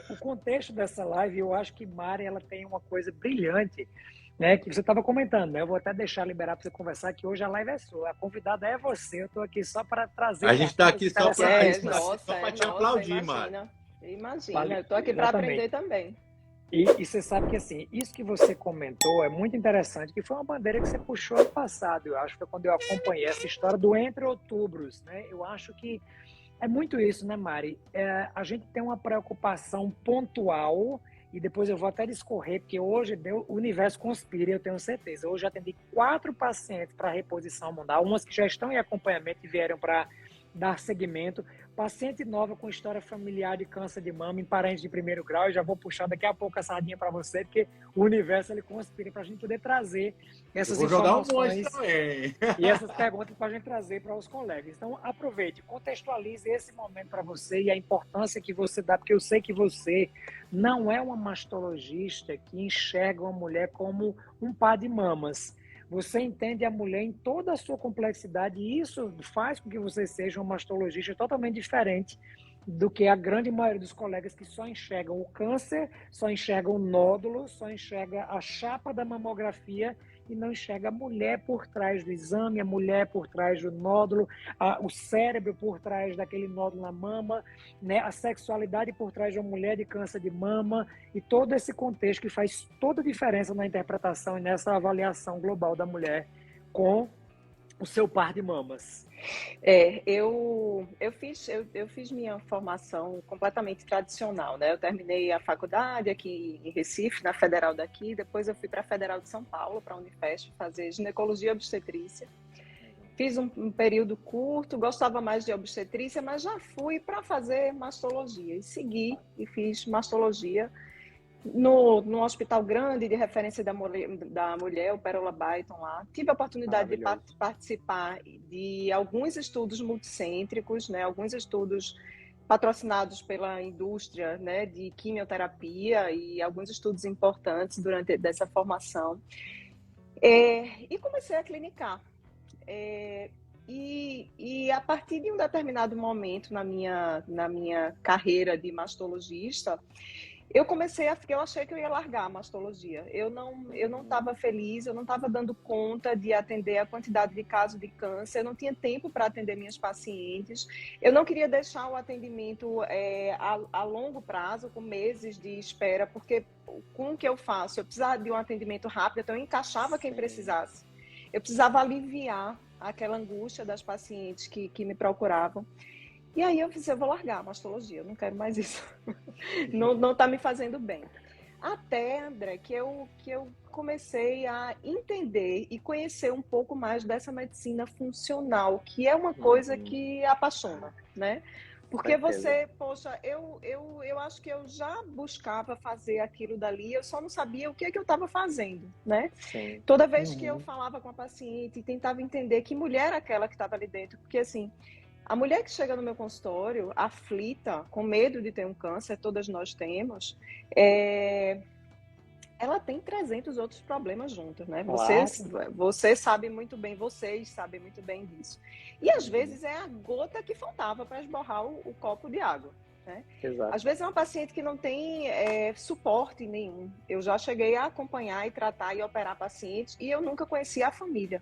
o contexto dessa live, eu acho que Mari, ela tem uma coisa brilhante, né, que você estava comentando, né? Eu vou até deixar liberar para você conversar, que hoje a live é sua, a convidada é você, eu estou aqui só para trazer A gente está pontas aqui só interessantíssimas. para te aplaudir, Mari. Imagina, eu estou aqui para aprender também. E você sabe que, assim, isso que você comentou é muito interessante, que foi uma bandeira que você puxou ano passado, eu acho que foi quando eu acompanhei essa história do Entre Outubros, né? Eu acho que é muito isso, né, Mari? A gente tem uma preocupação pontual, e depois eu vou até discorrer, porque hoje o universo conspira, eu tenho certeza. Hoje eu atendi 4 pacientes para reposição hormonal, umas que já estão em acompanhamento e vieram para dar seguimento. Paciente nova com história familiar de câncer de mama em parentes de primeiro grau. Eu já vou puxar daqui a pouco a sardinha para você, porque o universo ele conspira para a gente poder trazer essas informações e essas perguntas para a gente trazer para os colegas. Então, aproveite, contextualize esse momento para você e a importância que você dá, porque eu sei que você não é uma mastologista que enxerga uma mulher como um par de mamas. Você entende a mulher em toda a sua complexidade e isso faz com que você seja um mastologista totalmente diferente do que a grande maioria dos colegas que só enxergam o câncer, só enxergam o nódulo, só enxerga a chapa da mamografia e não enxerga a mulher por trás do exame, a mulher por trás do nódulo, o cérebro por trás daquele nódulo na mama, né? A sexualidade por trás de uma mulher de câncer de mama e todo esse contexto que faz toda a diferença na interpretação e nessa avaliação global da mulher com o seu par de mamas. Eu fiz minha formação completamente tradicional, né? Eu terminei a faculdade aqui em Recife, na Federal daqui, depois eu fui para a Federal de São Paulo, para a Unifesp, fazer ginecologia e obstetrícia. Fiz um período curto, gostava mais de obstetrícia, mas já fui para fazer mastologia e segui e fiz mastologia no hospital grande de referência da mulher, o Pérola Byton lá. Tive a oportunidade de participar de alguns estudos multicêntricos, né, alguns estudos patrocinados pela indústria, né, de quimioterapia e alguns estudos importantes durante dessa formação. E comecei a clinicar. E a partir de um determinado momento na minha carreira de mastologista, eu achei que eu ia largar a mastologia. Eu não estava feliz, eu não estava dando conta de atender a quantidade de casos de câncer, eu não tinha tempo para atender minhas pacientes, eu não queria deixar o atendimento a longo prazo, com meses de espera, porque com o que eu faço, eu precisava de um atendimento rápido, então eu encaixava quem precisasse. Eu precisava aliviar aquela angústia das pacientes que me procuravam. E aí eu vou largar a mastologia, eu não quero mais isso. Não está me fazendo bem. Até, André, que eu comecei a entender e conhecer um pouco mais dessa medicina funcional, que é uma coisa que apaixona, né? Porque você, poxa, eu acho que eu já buscava fazer aquilo dali, eu só não sabia o que eu estava fazendo, né? Sim. Toda vez que eu falava com a paciente e tentava entender que mulher era aquela que estava ali dentro, porque assim, a mulher que chega no meu consultório, aflita, com medo de ter um câncer, todas nós temos, ela tem 300 outros problemas juntos, né? Você sabe muito bem, vocês sabem muito bem disso. E às vezes é a gota que faltava para esborrar o copo de água, né? Exato. Às vezes é uma paciente que não tem suporte nenhum. Eu já cheguei a acompanhar e tratar e operar pacientes e eu nunca conhecia a família.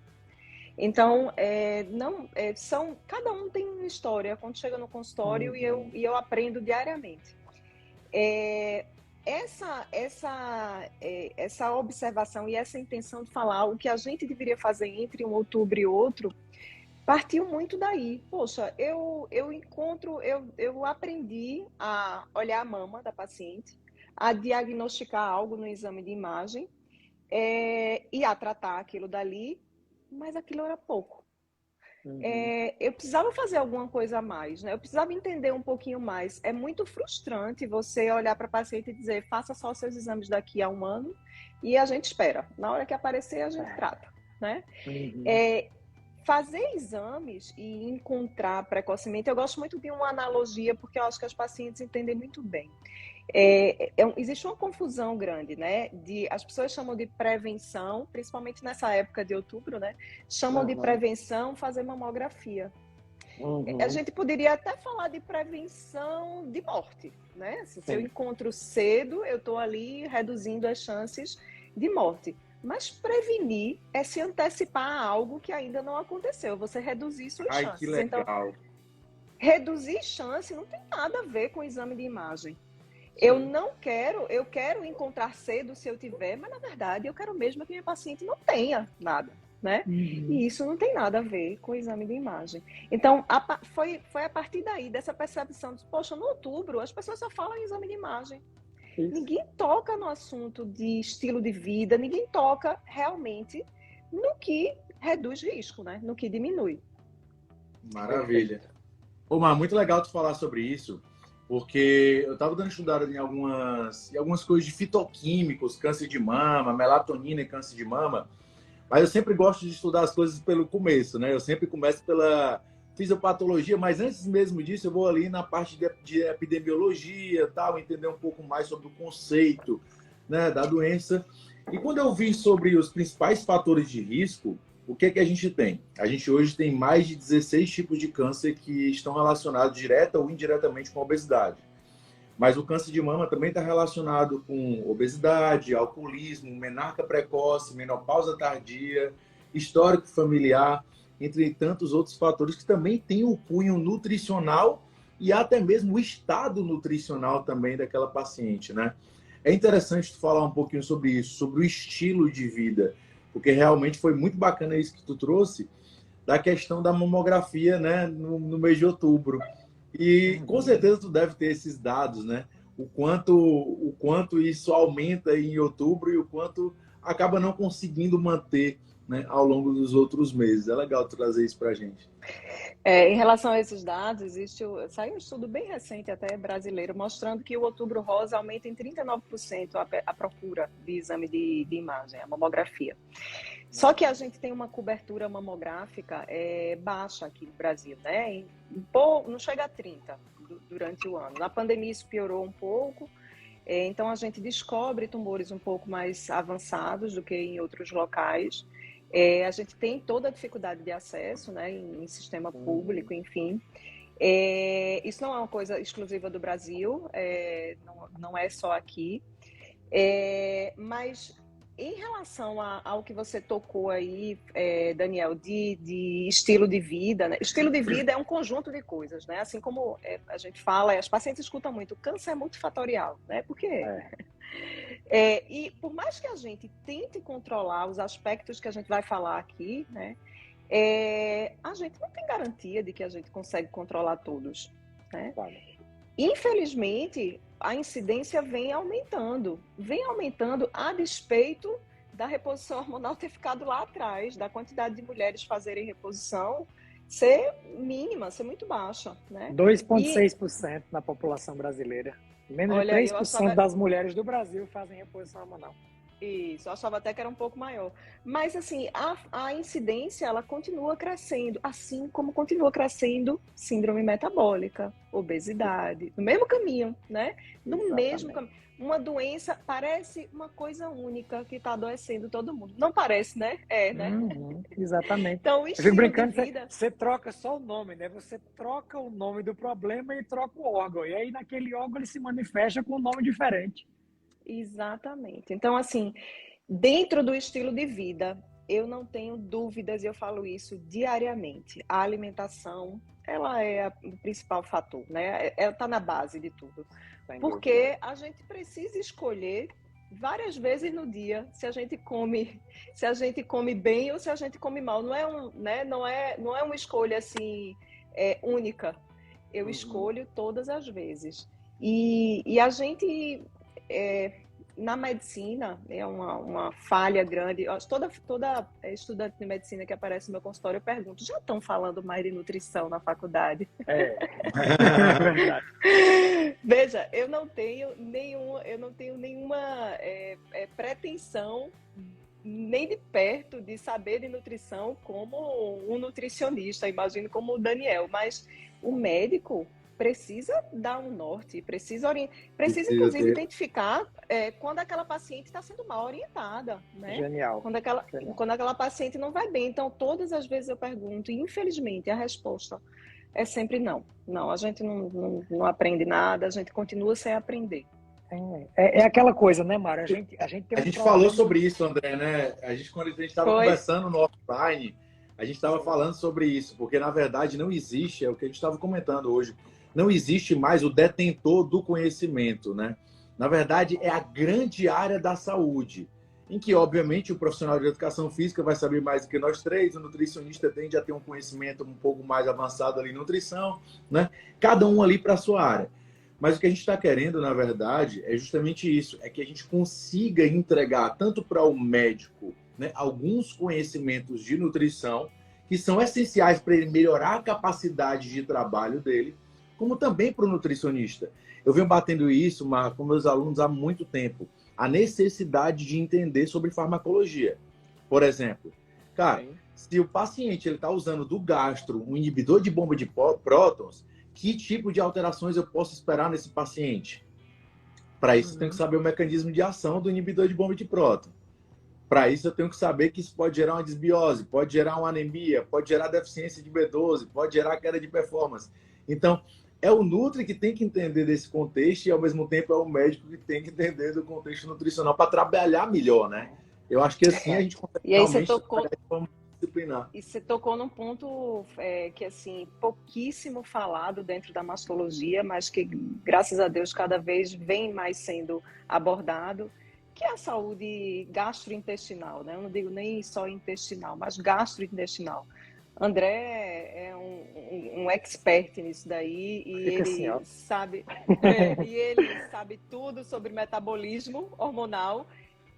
Então, cada um tem uma história. Quando chega no consultório e eu aprendo diariamente. Essa observação e essa intenção de falar o que a gente deveria fazer entre um outubro e outro partiu muito daí. Poxa, eu aprendi a olhar a mama da paciente, a diagnosticar algo no exame de imagem e a tratar aquilo dali, mas aquilo era pouco. Eu precisava fazer alguma coisa a mais, né? Eu precisava entender um pouquinho mais. É muito frustrante você olhar para a paciente e dizer, faça só os seus exames daqui a 1 ano e a gente espera. Na hora que aparecer, a gente trata, né? Fazer exames e encontrar precocemente, eu gosto muito de uma analogia, porque eu acho que as pacientes entendem muito bem. Existe uma confusão grande, né? As pessoas chamam de prevenção, principalmente nessa época de outubro, né? Chamam de prevenção fazer mamografia. A gente poderia até falar de prevenção de morte, né? Se eu encontro cedo, eu estou ali reduzindo as chances de morte. Mas prevenir é se antecipar a algo que ainda não aconteceu, você reduzir suas chances. Que legal. Então, reduzir chance não tem nada a ver com o exame de imagem. Eu quero encontrar cedo se eu tiver, mas na verdade eu quero mesmo que minha paciente não tenha nada, né? E isso não tem nada a ver com o exame de imagem. Então, foi a partir daí, dessa percepção de, poxa, no outubro as pessoas só falam em exame de imagem. Isso. Ninguém toca no assunto de estilo de vida, ninguém toca realmente no que reduz risco, né? No que diminui. Maravilha. Omar, muito legal tu falar sobre isso, porque eu estava dando estudada em algumas coisas de fitoquímicos, câncer de mama, melatonina e câncer de mama, mas eu sempre gosto de estudar as coisas pelo começo, né? Eu sempre começo pela fisiopatologia, mas antes mesmo disso eu vou ali na parte de epidemiologia, tal, entender um pouco mais sobre o conceito, né, da doença. E quando eu vi sobre os principais fatores de risco, o que é que a gente tem? A gente hoje tem mais de 16 tipos de câncer que estão relacionados direta ou indiretamente com a obesidade. Mas o câncer de mama também está relacionado com obesidade, alcoolismo, menarca precoce, menopausa tardia, histórico familiar, entre tantos outros fatores que também têm o cunho nutricional e até mesmo o estado nutricional também daquela paciente, né? É interessante tu falar um pouquinho sobre isso, sobre o estilo de vida, porque realmente foi muito bacana isso que tu trouxe, da questão da mamografia, né, no mês de outubro. E com certeza tu deve ter esses dados, né? O quanto isso aumenta em outubro e o quanto acaba não conseguindo manter, né, ao longo dos outros meses. É legal trazer isso para a gente. Em relação a esses dados, saiu um estudo bem recente, até brasileiro, mostrando que o outubro rosa aumenta em 39% a procura de exame de imagem, a mamografia. Só que a gente tem uma cobertura mamográfica baixa aqui no Brasil, né? Não chega a 30% durante o ano. Na pandemia isso piorou um pouco, então a gente descobre tumores um pouco mais avançados do que em outros locais. A gente tem toda a dificuldade de acesso, né, em sistema público, enfim. Isso não é uma coisa exclusiva do Brasil, não é só aqui. Mas em relação ao que você tocou aí, Daniel, de estilo de vida, né? Estilo de vida é um conjunto de coisas, né? Assim como a gente fala, as pacientes escutam muito, o câncer é multifatorial, né? Porque... e por mais que a gente tente controlar os aspectos que a gente vai falar aqui, né, a gente não tem garantia de que a gente consegue controlar todos, né? Infelizmente, a incidência vem aumentando a despeito da reposição hormonal ter ficado lá atrás, da quantidade de mulheres fazerem reposição ser mínima, ser muito baixa, né? 2,6% na população brasileira. Menos de 3% das mulheres do Brasil fazem reposição hormonal. Isso, eu achava até que era um pouco maior. Mas, assim, a incidência, ela continua crescendo, assim como continua crescendo síndrome metabólica, obesidade, no mesmo caminho, né? No mesmo caminho. Uma doença parece uma coisa única que está adoecendo todo mundo. Não parece, né? Né? Exatamente. Então, o estilo eu fico brincando, de vida... você troca só o nome, né? Você troca o nome do problema e troca o órgão. E aí, naquele órgão, ele se manifesta com um nome diferente. Exatamente. Então, assim, dentro do estilo de vida, eu não tenho dúvidas, e eu falo isso diariamente. A alimentação, ela é o principal fator, né? Ela está na base de tudo. Porque a gente precisa escolher várias vezes no dia se a gente come bem ou se a gente come mal. Não é uma escolha assim única. Eu escolho todas as vezes. E a gente na medicina é uma falha grande. Toda estudante de medicina que aparece no meu consultório, eu pergunto: já estão falando mais de nutrição na faculdade? É verdade. Veja, eu não tenho nenhuma pretensão nem de perto de saber de nutrição como um nutricionista, imagino como o Daniel, mas o médico precisa dar um norte, precisa inclusive identificar quando aquela paciente está sendo mal orientada, né? Genial. Quando aquela paciente não vai bem. Então, todas as vezes eu pergunto, e infelizmente a resposta É sempre não. Não, a gente não aprende nada, a gente continua sem aprender. É aquela coisa, né, Mário? A gente tem A um gente falou problema. sobre isso, André, né? Quando a gente estava Foi? conversando no offline, a gente estava falando sobre isso, porque na verdade não existe, é o que a gente estava comentando hoje, não existe mais o detentor do conhecimento, né? Na verdade, é a grande área da saúde, em que, obviamente, o profissional de educação física vai saber mais do que nós três, o nutricionista tende a ter um conhecimento um pouco mais avançado ali em nutrição, né? Cada um ali para a sua área. Mas o que a gente está querendo, na verdade, é justamente isso: é que a gente consiga entregar tanto para o médico, né, alguns conhecimentos de nutrição que são essenciais para ele melhorar a capacidade de trabalho dele, como também para o nutricionista. Eu venho batendo isso com meus alunos há muito tempo. A necessidade de entender sobre farmacologia. Por exemplo, cara, se o paciente está usando do gastro um inibidor de bomba de prótons, que tipo de alterações eu posso esperar nesse paciente? Para isso, eu tenho que saber o mecanismo de ação do inibidor de bomba de próton. Para isso, eu tenho que saber que isso pode gerar uma desbiose, pode gerar uma anemia, pode gerar deficiência de B12, pode gerar queda de performance. Então, é o Nutri que tem que entender desse contexto e, ao mesmo tempo, é o médico que tem que entender do contexto nutricional para trabalhar melhor, né? Eu acho que assim a gente consegue realmente trabalhar de forma disciplinar. E você tocou num ponto que, assim, pouquíssimo falado dentro da mastologia, mas que, graças a Deus, cada vez vem mais sendo abordado, que é a saúde gastrointestinal, né? Eu não digo nem só intestinal, mas gastrointestinal. André é um expert nisso daí e ele sabe, ele sabe tudo sobre metabolismo hormonal.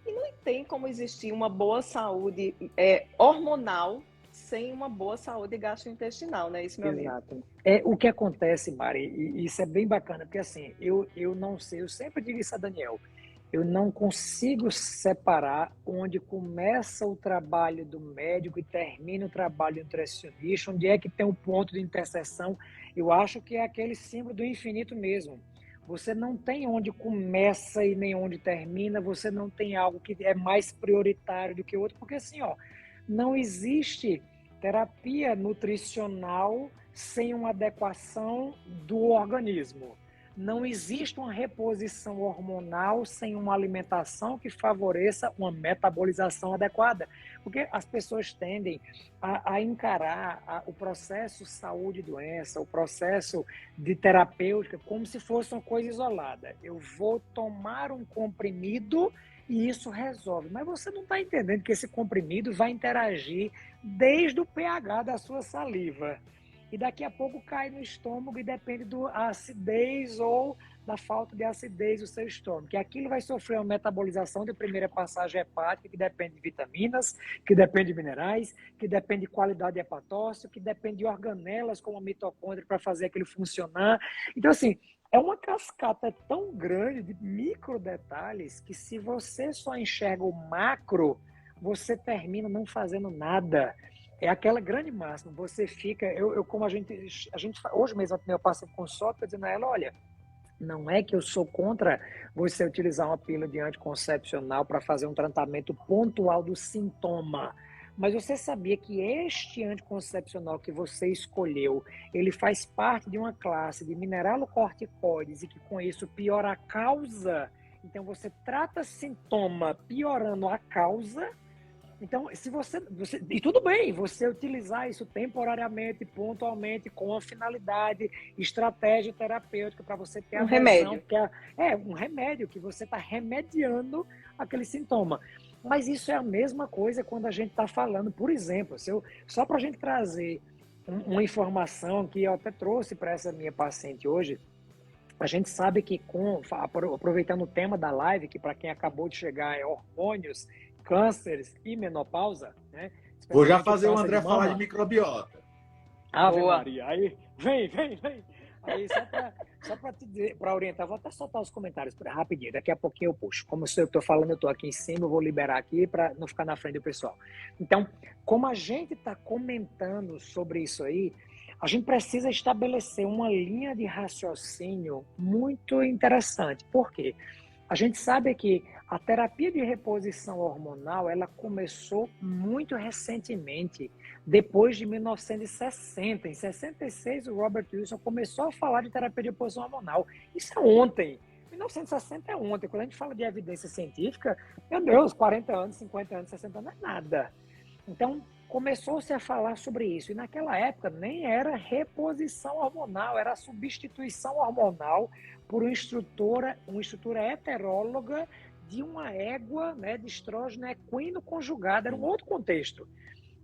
E não tem como existir uma boa saúde hormonal sem uma boa saúde gastrointestinal, né? Isso, meu amigo. Exato. O que acontece, Mari, e isso é bem bacana, porque assim, eu não sei, eu sempre digo isso a Daniel, eu não consigo separar onde começa o trabalho do médico e termina o trabalho do nutricionista, onde é que tem o ponto de interseção. Eu acho que é aquele símbolo do infinito mesmo. Você não tem onde começa e nem onde termina, você não tem algo que é mais prioritário do que o outro, porque assim, ó, não existe terapia nutricional sem uma adequação do organismo. Não existe uma reposição hormonal sem uma alimentação que favoreça uma metabolização adequada. Porque as pessoas tendem a encarar o processo saúde e doença, o processo de terapêutica, como se fosse uma coisa isolada. Eu vou tomar um comprimido e isso resolve. Mas você não está entendendo que esse comprimido vai interagir desde o pH da sua saliva. E daqui a pouco cai no estômago e depende da acidez ou da falta de acidez do seu estômago. Que aquilo vai sofrer uma metabolização de primeira passagem hepática, que depende de vitaminas, que depende de minerais, que depende de qualidade de hepatócito, que depende de organelas como a mitocôndria para fazer aquilo funcionar. Então, assim, é uma cascata tão grande de micro detalhes que se você só enxerga o macro, você termina não fazendo nada. É aquela grande máxima, você fica, como a gente hoje mesmo eu passo com consulta dizendo a ela, olha, não é que eu sou contra você utilizar uma pílula de anticoncepcional para fazer um tratamento pontual do sintoma, mas você sabia que este anticoncepcional que você escolheu, ele faz parte de uma classe de mineralocorticoides e que com isso piora a causa, então você trata sintoma piorando a causa. Então, se você. E tudo bem, você utilizar isso temporariamente, pontualmente, com a finalidade, estratégia terapêutica para você ter um remédio. Que um remédio que você está remediando aquele sintoma. Mas isso é a mesma coisa quando a gente está falando, por exemplo, só para a gente trazer uma informação que eu até trouxe para essa minha paciente hoje. A gente sabe que, aproveitando o tema da live, que para quem acabou de chegar é hormônios, cânceres e menopausa, né? Vou já fazer o André falar de microbiota. Ave Maria, aí vem. Aí só para te dizer, para orientar, vou até soltar os comentários rapidinho, daqui a pouquinho eu puxo. Como eu estou falando, eu estou aqui em cima, eu vou liberar aqui para não ficar na frente do pessoal. Então, como a gente está comentando sobre isso aí, a gente precisa estabelecer uma linha de raciocínio muito interessante. Por quê? A gente sabe que a terapia de reposição hormonal, ela começou muito recentemente, depois de 1960. Em 66, o Robert Wilson começou a falar de terapia de reposição hormonal. Isso é ontem. 1960 é ontem. Quando a gente fala de evidência científica, meu Deus, 40 anos, 50 anos, 60 anos é nada. Então, começou-se a falar sobre isso. E naquela época nem era reposição hormonal, era substituição hormonal por uma estrutura heteróloga de uma égua, né, de estrógeno equino conjugado. Era um outro contexto.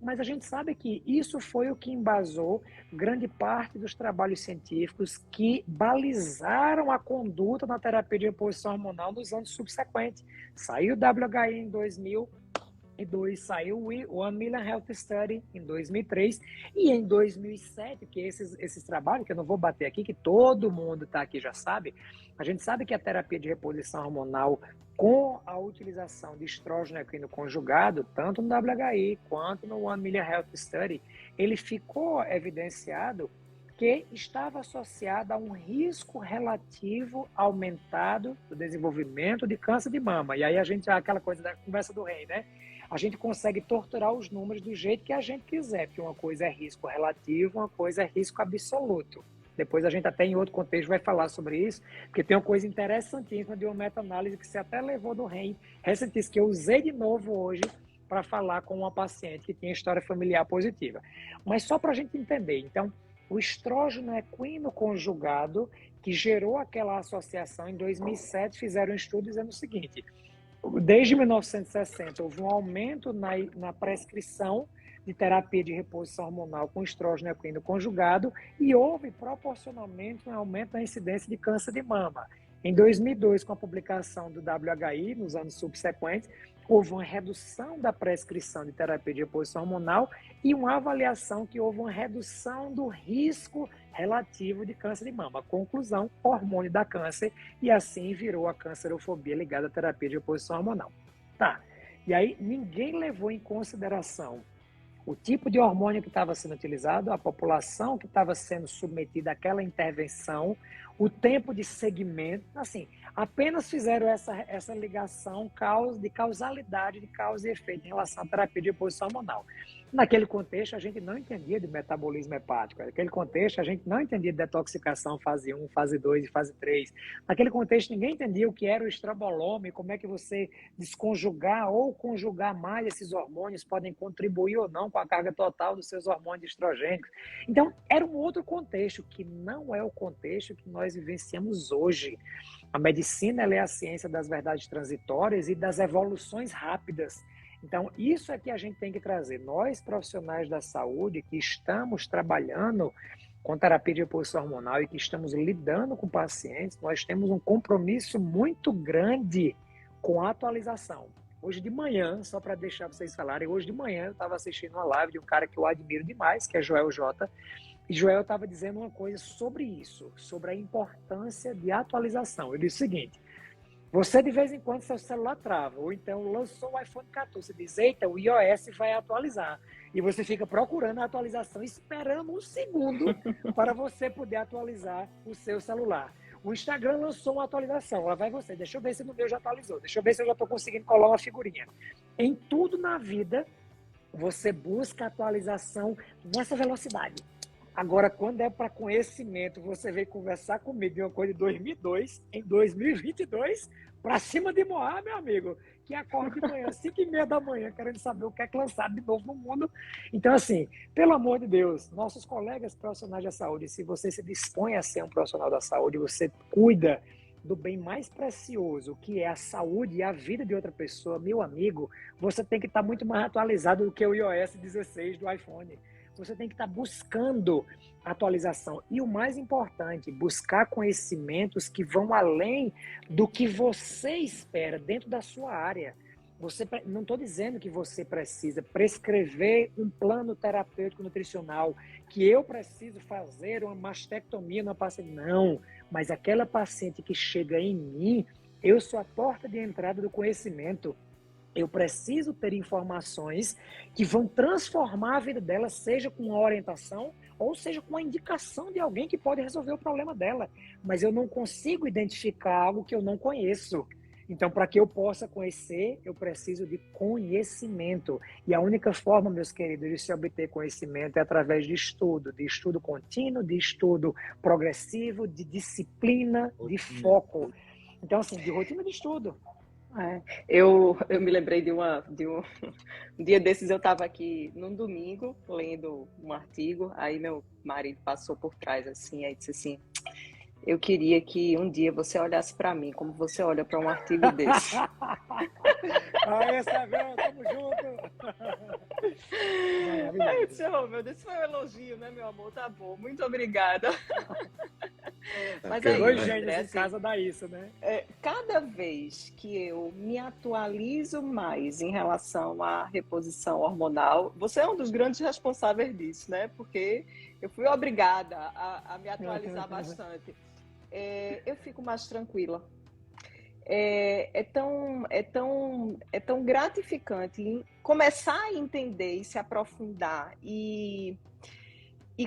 Mas a gente sabe que isso foi o que embasou grande parte dos trabalhos científicos que balizaram a conduta na terapia de reposição hormonal nos anos subsequentes. Saiu o WHI em 2002, saiu o One Million Health Study em 2003 e em 2007, que esses trabalhos, que eu não vou bater aqui, que todo mundo está aqui já sabe, a gente sabe que a terapia de reposição hormonal com a utilização de estrógeno equino conjugado, tanto no WHI quanto no One Million Health Study, ele ficou evidenciado que estava associado a um risco relativo aumentado do desenvolvimento de câncer de mama. E aí a gente, aquela coisa da conversa do rei, né? A gente consegue torturar os números do jeito que a gente quiser, porque uma coisa é risco relativo, uma coisa é risco absoluto. Depois a gente até em outro contexto vai falar sobre isso, porque tem uma coisa interessantíssima de uma meta-análise que você até levou do REM, recentíssima, que eu usei de novo hoje para falar com uma paciente que tinha história familiar positiva. Mas só para a gente entender, então, o estrógeno equino conjugado, que gerou aquela associação em 2007, fizeram um estudo dizendo o seguinte: desde 1960 houve um aumento na prescrição de terapia de reposição hormonal com estrógeno equino conjugado e houve proporcionalmente um aumento na incidência de câncer de mama. Em 2002, com a publicação do WHI, nos anos subsequentes, houve uma redução da prescrição de terapia de reposição hormonal e uma avaliação que houve uma redução do risco relativo de câncer de mama. Conclusão, hormônio dá câncer, e assim virou a cancerofobia ligada à terapia de reposição hormonal. Tá, e aí ninguém levou em consideração o tipo de hormônio que estava sendo utilizado, a população que estava sendo submetida àquela intervenção, o tempo de segmento, assim, apenas fizeram essa ligação de causalidade, de causa e efeito em relação à terapia de reposição hormonal. Naquele contexto, a gente não entendia de metabolismo hepático. Naquele contexto, a gente não entendia de detoxificação fase 1, fase 2 e fase 3. Naquele contexto, ninguém entendia o que era o estrobolome, como é que você desconjugar ou conjugar mais esses hormônios podem contribuir ou não com a carga total dos seus hormônios estrogênicos. Então, era um outro contexto, que não é o contexto que nós vivenciamos hoje. A medicina, ela é a ciência das verdades transitórias e das evoluções rápidas. Então, isso é que a gente tem que trazer. Nós, profissionais da saúde, que estamos trabalhando com terapia de reposição hormonal e que estamos lidando com pacientes, nós temos um compromisso muito grande com a atualização. Hoje de manhã, só para deixar vocês falarem, hoje de manhã eu estava assistindo uma live de um cara que eu admiro demais, que é Joel J. E Joel estava dizendo uma coisa sobre isso, sobre a importância de atualização. Ele disse o seguinte: você de vez em quando seu celular trava, ou então lançou o iPhone 14, você diz, eita, o iOS vai atualizar. E você fica procurando a atualização, esperando um segundo para você poder atualizar o seu celular. O Instagram lançou uma atualização, lá vai você, deixa eu ver se no meu já atualizou, deixa eu ver se eu já estou conseguindo colar uma figurinha. Em tudo na vida, você busca atualização nessa velocidade. Agora, quando é para conhecimento, você veio conversar comigo de uma coisa de 2002, em 2022, para cima de Moab, meu amigo, que acorda de manhã, 5h30 da manhã, querendo saber o que é que lançado de novo no mundo. Então, assim, pelo amor de Deus, nossos colegas profissionais da saúde, se você se dispõe a ser um profissional da saúde, você cuida do bem mais precioso, que é a saúde e a vida de outra pessoa, meu amigo, você tem que estar muito mais atualizado do que o iOS 16 do iPhone. Você tem que estar buscando atualização. E o mais importante, buscar conhecimentos que vão além do que você espera dentro da sua área. Não estou dizendo que você precisa prescrever um plano terapêutico nutricional, que eu preciso fazer uma mastectomia na paciente. Não, mas aquela paciente que chega em mim, eu sou a porta de entrada do conhecimento. Eu preciso ter informações que vão transformar a vida dela, seja com uma orientação ou seja com a indicação de alguém que pode resolver o problema dela. Mas eu não consigo identificar algo que eu não conheço. Então, para que eu possa conhecer, eu preciso de conhecimento. E a única forma, meus queridos, de se obter conhecimento é através de estudo contínuo, de estudo progressivo, de disciplina, de foco. Então, assim, de rotina de estudo. Eu me lembrei um dia desses, eu estava aqui num domingo lendo um artigo, aí meu marido passou por trás assim, aí disse assim: eu queria que um dia você olhasse para mim como você olha para um artigo desse. Aí, Samuel, tamo junto. Aí eu disse: oh, meu Deus, isso foi um elogio, né, meu amor? Tá bom, muito obrigada. Mas é Dois isso, gênios André, em casa dá isso, né? Cada vez que eu me atualizo mais em relação à reposição hormonal, você é um dos grandes responsáveis disso, né? Porque eu fui obrigada a me atualizar bastante. Eu fico mais tranquila. É tão gratificante começar a entender e se aprofundar e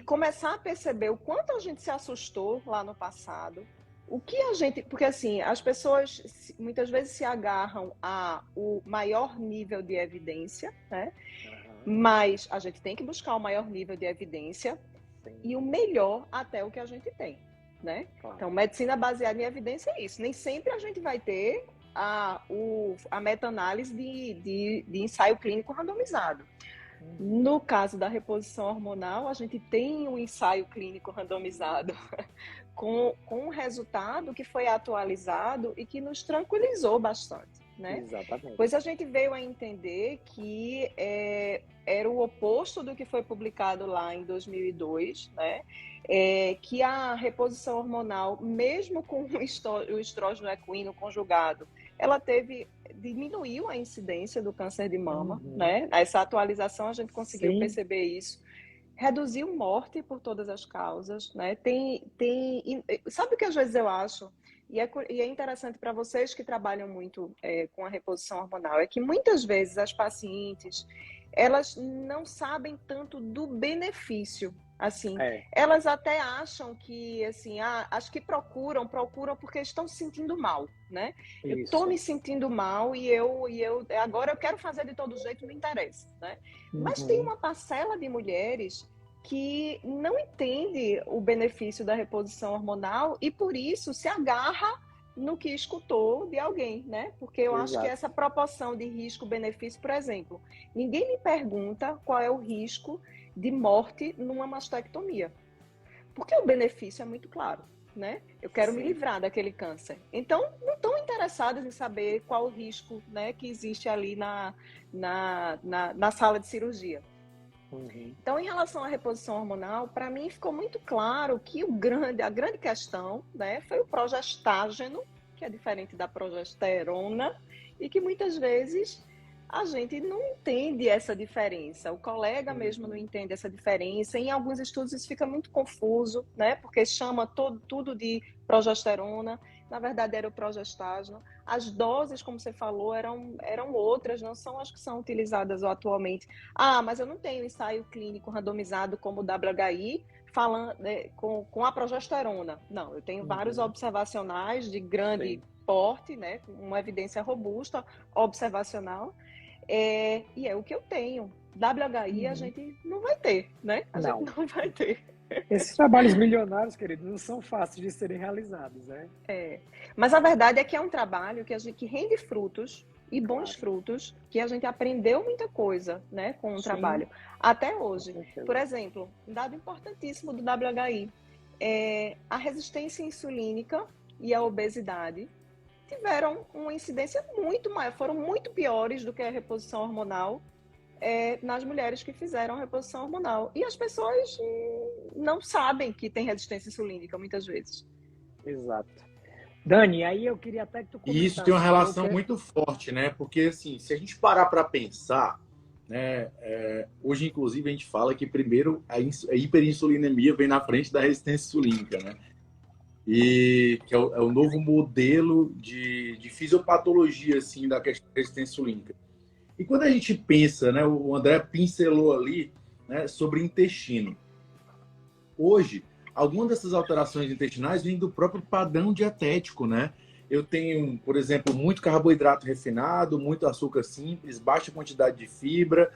começar a perceber o quanto a gente se assustou lá no passado, o que a gente... Porque, assim, as pessoas muitas vezes se agarram ao maior nível de evidência, né? Mas a gente tem que buscar o maior nível de evidência e o melhor até o que a gente tem, né? Então, medicina baseada em evidência é isso. Nem sempre a gente vai ter a meta-análise de ensaio clínico randomizado. No caso da reposição hormonal, a gente tem um ensaio clínico randomizado com um resultado que foi atualizado e que nos tranquilizou bastante, né? Exatamente. Pois a gente veio a entender que era o oposto do que foi publicado lá em 2002, né? Que a reposição hormonal, mesmo com o estrógeno equino conjugado, ela diminuiu a incidência do câncer de mama, né? Essa atualização a gente conseguiu perceber isso. Reduziu morte por todas as causas, né? Sabe o que às vezes eu acho? E é interessante para vocês que trabalham muito com a reposição hormonal, é que muitas vezes as pacientes, elas não sabem tanto do benefício. Assim, elas até acham que, assim, acho que procuram porque estão se sentindo mal, né? Isso. Eu estou me sentindo mal e agora eu quero fazer de todo jeito, não interessa, né? Mas tem uma parcela de mulheres que não entende o benefício da reposição hormonal e por isso se agarra no que escutou de alguém, né? Porque eu acho que essa proporção de risco-benefício, por exemplo, ninguém me pergunta qual é o risco de morte numa mastectomia. Porque o benefício é muito claro, né? Eu quero me livrar daquele câncer. Então, não estão interessadas em saber qual o risco, né, que existe ali na sala de cirurgia. Então, em relação à reposição hormonal, para mim ficou muito claro que a grande questão, né, foi o progestágeno, que é diferente da progesterona, e que muitas vezes a gente não entende essa diferença. O colega mesmo não entende essa diferença. Em alguns estudos isso fica muito confuso, né, porque chama tudo de progesterona. Na verdade, era o progestágeno. As doses, como você falou, eram outras, não são as que são utilizadas atualmente. Mas eu não tenho ensaio clínico randomizado como o WHI falando, com a progesterona. Não, eu tenho vários observacionais de grande porte, né, com uma evidência robusta, observacional, e é o que eu tenho. WHI a gente não vai ter, né? A gente não vai ter. Esses trabalhos milionários, querido, não são fáceis de serem realizados, né? Mas a verdade é que é um trabalho que rende frutos e bons frutos, que a gente aprendeu muita coisa, né, com o trabalho até hoje. Por exemplo, um dado importantíssimo do WHI, a resistência insulínica e a obesidade tiveram uma incidência muito maior, foram muito piores do que a reposição hormonal nas mulheres que fizeram reposição hormonal. E as pessoas não sabem que tem resistência insulínica, muitas vezes. Exato. Dani, aí eu queria até que tu comentasse. E isso tem uma relação muito forte, né? Porque, assim, se a gente parar para pensar, né? Hoje, inclusive, a gente fala que primeiro a hiperinsulinemia vem na frente da resistência insulínica, né? E que é o novo modelo de fisiopatologia, assim, da questão da resistência insulínica. E quando a gente pensa, né, o André pincelou ali, né, sobre intestino. Hoje, algumas dessas alterações intestinais vêm do próprio padrão dietético, né? eu tenho, por exemplo, muito carboidrato refinado, muito açúcar simples, baixa quantidade de fibra,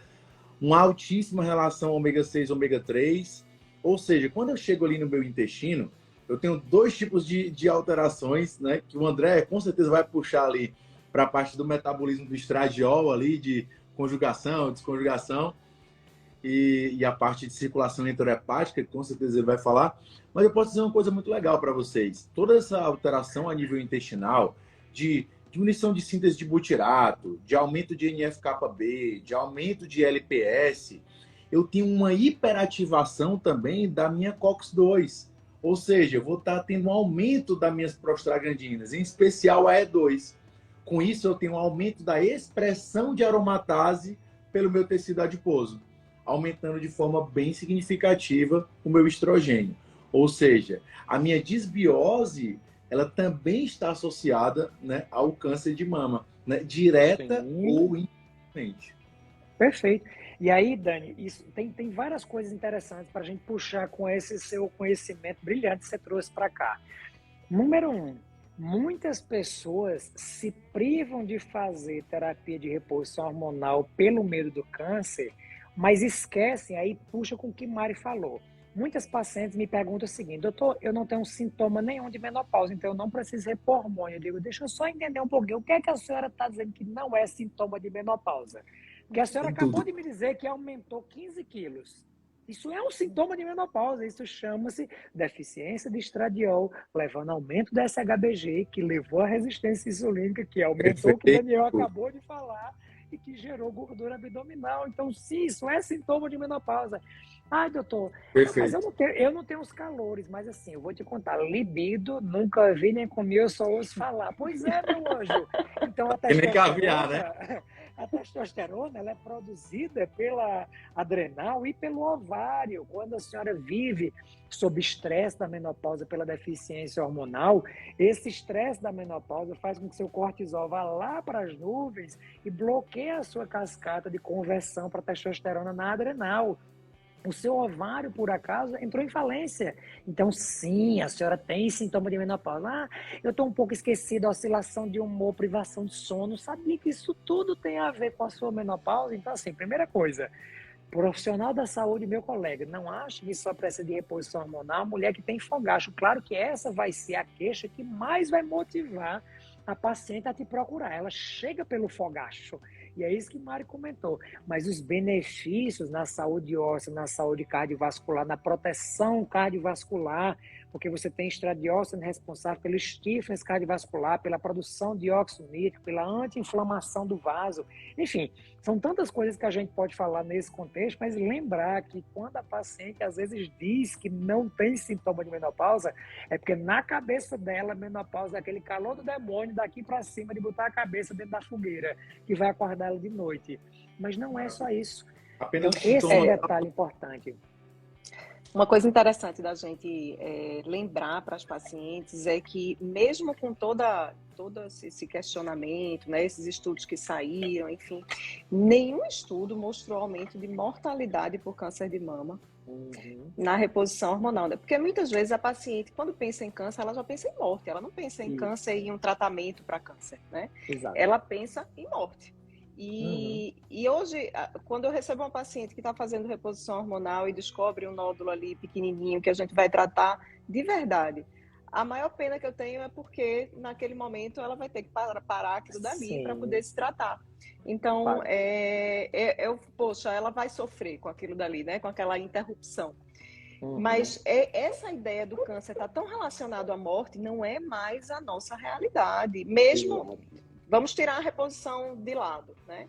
uma altíssima relação ômega 6 ômega 3. Ou seja, quando eu chego ali no meu intestino, eu tenho dois tipos de alterações, né? Que o André com certeza vai puxar ali para a parte do metabolismo do estradiol ali, de conjugação, desconjugação, e a parte de circulação enterohepática, que com certeza ele vai falar. Mas eu posso dizer uma coisa muito legal para vocês. Toda essa alteração a nível intestinal, de diminuição de síntese de butirato, de aumento de NF-κB, de aumento de LPS, eu tenho uma hiperativação também da minha COX-2. Ou seja, eu vou estar tendo um aumento das minhas prostaglandinas, em especial a E2. Com isso, eu tenho um aumento da expressão de aromatase pelo meu tecido adiposo, aumentando de forma bem significativa o meu estrogênio. Ou seja, a minha disbiose, ela também está associada, né, ao câncer de mama, né, direta ou indiretamente. Perfeito. E aí, Dani, isso, tem várias coisas interessantes para a gente puxar com esse seu conhecimento brilhante que você trouxe para cá. Número 1, muitas pessoas se privam de fazer terapia de reposição hormonal pelo medo do câncer, mas esquecem, aí puxa com o que Mari falou. Muitas pacientes me perguntam o seguinte: doutor, eu não tenho sintoma nenhum de menopausa, então eu não preciso repor hormônio. Eu digo, deixa eu só entender um pouquinho, o que é que a senhora está dizendo que não é sintoma de menopausa? Porque a senhora acabou de me dizer que aumentou 15 quilos. Isso é um sintoma de menopausa, isso chama-se deficiência de estradiol, levando ao aumento da SHBG, que levou à resistência insulínica, que aumentou o que o Daniel acabou de falar, e que gerou gordura abdominal. Então, sim, isso é sintoma de menopausa. Ai, doutor, mas eu não tenho os calores, mas assim, eu vou te contar, libido, nunca vi nem comi, eu só ouço falar. Pois é, meu anjo. Então, a testosterona, ela é produzida pela adrenal e pelo ovário. Quando a senhora vive sob estresse da menopausa pela deficiência hormonal, esse estresse da menopausa faz com que seu cortisol vá lá para as nuvens e bloqueie a sua cascata de conversão para testosterona na adrenal. O seu ovário, por acaso, entrou em falência. Então, sim, a senhora tem sintoma de menopausa. Ah, eu estou um pouco esquecida, oscilação de humor, privação de sono. Sabia que isso tudo tem a ver com a sua menopausa? Então, assim, primeira coisa, profissional da saúde, meu colega, não acha que só precisa de reposição hormonal, mulher que tem fogacho. Claro que essa vai ser a queixa que mais vai motivar a paciente a te procurar. Ela chega pelo fogacho. E é isso que Mari comentou. Mas os benefícios na saúde óssea, na saúde cardiovascular, na proteção cardiovascular, porque você tem estradiol sendo responsável pelo stiffness cardiovascular, pela produção de dióxido nítrico, pela anti-inflamação do vaso. Enfim, são tantas coisas que a gente pode falar nesse contexto, mas lembrar que quando a paciente às vezes diz que não tem sintoma de menopausa, é porque na cabeça dela, menopausa é aquele calor do demônio daqui para cima de botar a cabeça dentro da fogueira, que vai acordar ela de noite. Mas não é só isso. Então, esse é um detalhe importante. Uma coisa interessante da gente lembrar para as pacientes é que, mesmo com todo esse questionamento, né, esses estudos que saíram, enfim, nenhum estudo mostrou aumento de mortalidade por câncer de mama na reposição hormonal. Né? Porque muitas vezes a paciente, quando pensa em câncer, ela já pensa em morte, ela não pensa em câncer e em um tratamento para câncer, né? Exato. Ela pensa em morte. E hoje, quando eu recebo uma paciente que está fazendo reposição hormonal e descobre um nódulo ali pequenininho que a gente vai tratar de verdade, a maior pena que eu tenho é porque naquele momento ela vai ter que parar aquilo dali para poder se tratar. Então, poxa, ela vai sofrer com aquilo dali, né? Com aquela interrupção. Mas essa ideia do câncer está tão relacionado à morte, não é mais a nossa realidade. Mesmo... Vamos tirar a reposição de lado, né?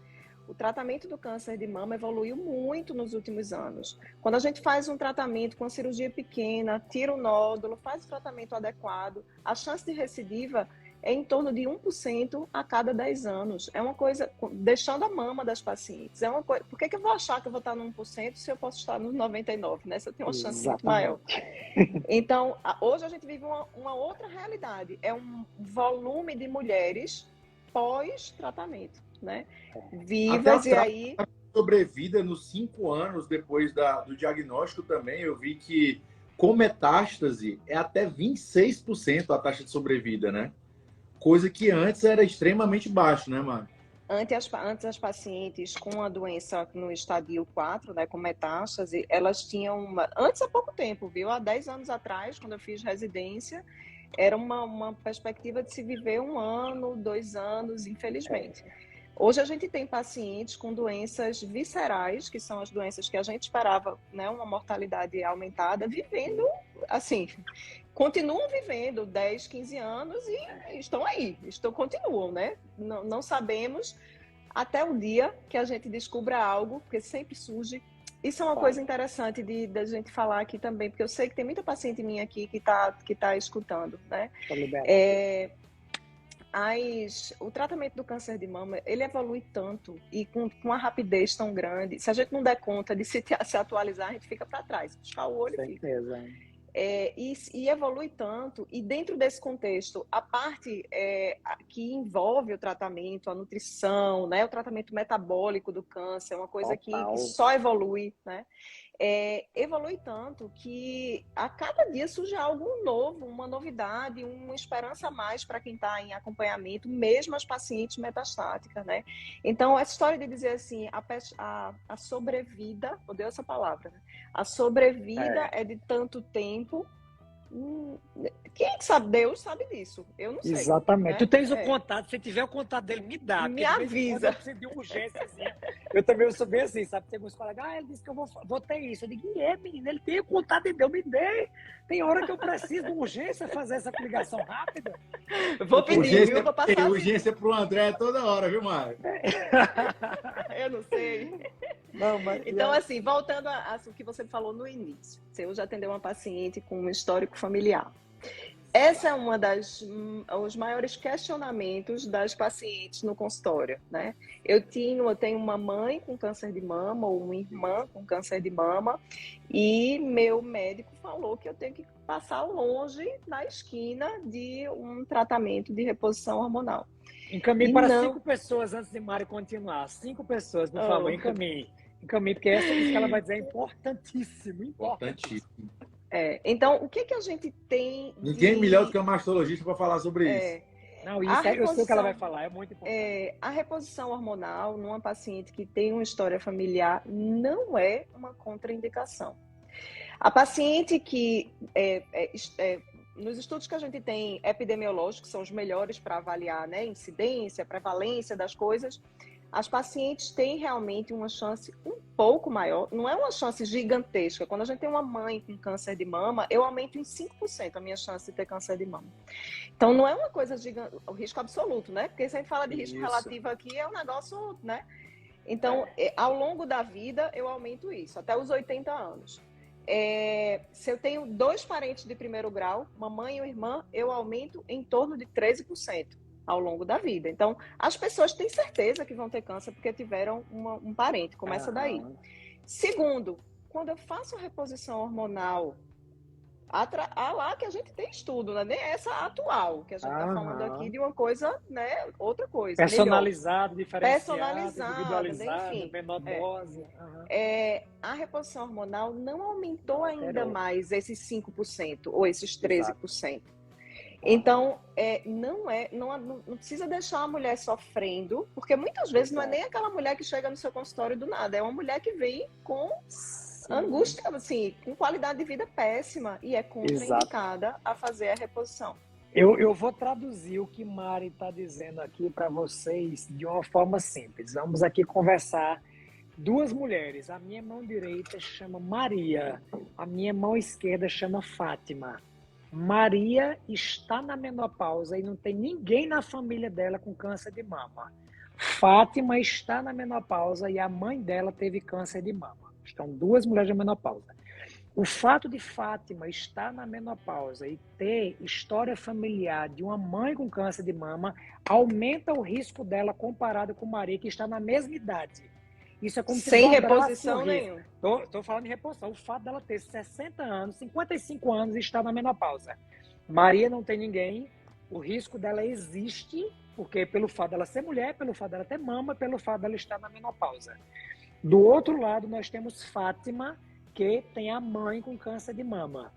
O tratamento do câncer de mama evoluiu muito nos últimos anos. Quando a gente faz um tratamento com a cirurgia pequena, tira o nódulo, faz o tratamento adequado, a chance de recidiva é em torno de 1% a cada 10 anos. É uma coisa, deixando a mama das pacientes. É uma coisa, por que eu vou achar que eu vou estar no 1% se eu posso estar no 99%, né? Se eu tenho uma chance muito maior. Então, hoje a gente vive uma outra realidade. É um volume de mulheres pós-tratamento, né? Vivas e aí... Sobrevida nos 5 anos depois do diagnóstico também, eu vi que com metástase é até 26% a taxa de sobrevida, né? coisa que antes era extremamente baixo, né, Mari? Antes as pacientes com a doença no estadio 4, né, com metástase, elas tinham antes há pouco tempo, viu? Há 10 anos atrás, quando eu fiz residência, era uma perspectiva de se viver 1 ano, 2 anos, infelizmente. Hoje a gente tem pacientes com doenças viscerais, que são as doenças que a gente esperava, né, uma mortalidade aumentada, vivendo, assim, continuam vivendo 10, 15 anos e estão aí, continuam, né? Não sabemos até o dia que a gente descubra algo, porque sempre surge. Isso é uma coisa interessante da gente falar aqui também, porque eu sei que tem muita paciente minha aqui que tá escutando, né? O tratamento do câncer de mama, ele evolui tanto e com uma rapidez tão grande. Se a gente não der conta de se atualizar, a gente fica para trás. Puxar o olho e fica. E evolui tanto, e dentro desse contexto, a parte que envolve o tratamento, a nutrição, né, o tratamento metabólico do câncer, é uma coisa que só evolui, né? Evolui tanto que a cada dia surge algo novo, uma novidade, uma esperança a mais para quem está em acompanhamento, mesmo as pacientes metastáticas, né? Então, essa história de dizer assim, a sobrevida, odeio essa palavra, né? A sobrevida é de tanto tempo. Quem sabe? Deus sabe disso. Eu não sei. Exatamente. Né? Tu tens o contato, se tiver o contato dele, me dá. Me avisa. Eu preciso de urgência. Eu também sou bem assim, sabe? Tem alguns colegas, ele disse que eu vou ter isso. Eu digo, menino, ele tem o contato de Deus, me dê. Tem hora que eu preciso de urgência fazer essa ligação rápida. Vou pedir, viu? Vou passar. Urgência pro André toda hora, viu, Mário? Eu não sei. Não, mas, então, assim, voltando ao que você falou no início. Você já atendeu uma paciente com um histórico familiar. Essa é os maiores questionamentos das pacientes no consultório, né? Eu tenho uma mãe com câncer de mama ou uma irmã com câncer de mama e meu médico falou que eu tenho que passar longe na esquina de um tratamento de reposição hormonal. Encaminhe para 5 pessoas antes de Mari continuar. 5 pessoas, por favor, encaminhe. Porque essa que ela vai dizer é importantíssimo. Importantíssimo. Então, o que a gente tem... Ninguém melhor do que um mastologista para falar sobre isso. Não, isso eu sei o que ela vai falar, é muito importante. A reposição hormonal numa paciente que tem uma história familiar não é uma contraindicação. A paciente que... nos estudos que a gente tem epidemiológicos, que são os melhores para avaliar, né, incidência, prevalência das coisas, as pacientes têm realmente uma chance um pouco maior, não é uma chance gigantesca. Quando a gente tem uma mãe com câncer de mama, eu aumento em 5% a minha chance de ter câncer de mama. Então, não é uma coisa gigante, o risco absoluto, né? Porque se a gente fala de risco relativo aqui, é um negócio, né? Então, ao longo da vida, eu aumento isso, até os 80 anos. Se eu tenho 2 parentes de primeiro grau, uma mãe e uma irmã, eu aumento em torno de 13%. Ao longo da vida. Então, as pessoas têm certeza que vão ter câncer porque tiveram um parente. Começa daí. Segundo, quando eu faço a reposição hormonal, lá que a gente tem estudo, né? Nem essa atual, que a gente está falando aqui de uma coisa, né? Outra coisa. Personalizado, diferenciado, individualizado, enfim. Menor dose. A reposição hormonal não aumentou ainda mais esses 5% ou esses 13%. Exato. Então, não precisa deixar a mulher sofrendo, porque muitas vezes não é nem aquela mulher que chega no seu consultório do nada, é uma mulher que vem com angústia, assim, com qualidade de vida péssima e é contraindicada a fazer a reposição. Eu vou traduzir o que Mari está dizendo aqui para vocês de uma forma simples. Vamos aqui conversar. 2 mulheres, a minha mão direita chama Maria, a minha mão esquerda chama Fátima. Maria está na menopausa e não tem ninguém na família dela com câncer de mama. Fátima está na menopausa e a mãe dela teve câncer de mama. Estão 2 mulheres na menopausa. O fato de Fátima estar na menopausa e ter história familiar de uma mãe com câncer de mama aumenta o risco dela comparado com Maria, que está na mesma idade. Isso é como sem reposição nenhuma. Estou falando em reposição. O fato dela ter 60 anos, 55 anos e estar na menopausa. Maria não tem ninguém. O risco dela existe, porque pelo fato dela ser mulher, pelo fato dela ter mama, pelo fato dela estar na menopausa. Do outro lado, nós temos Fátima, que tem a mãe com câncer de mama.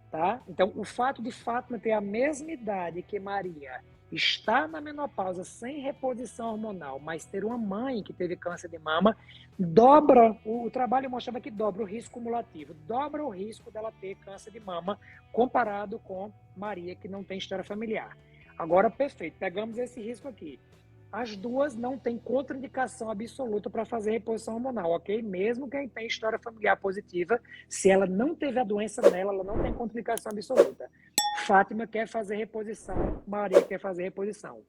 Tá? Então, o fato de Fátima ter a mesma idade que Maria estar na menopausa sem reposição hormonal, mas ter uma mãe que teve câncer de mama, dobra, o trabalho mostrava que dobra o risco cumulativo, dobra o risco dela ter câncer de mama comparado com Maria, que não tem história familiar. Agora, perfeito, pegamos esse risco aqui. As duas não têm contraindicação absoluta para fazer reposição hormonal, ok? Mesmo quem tem história familiar positiva, se ela não teve a doença nela, ela não tem contraindicação absoluta. Fátima quer fazer reposição, Maria quer fazer reposição.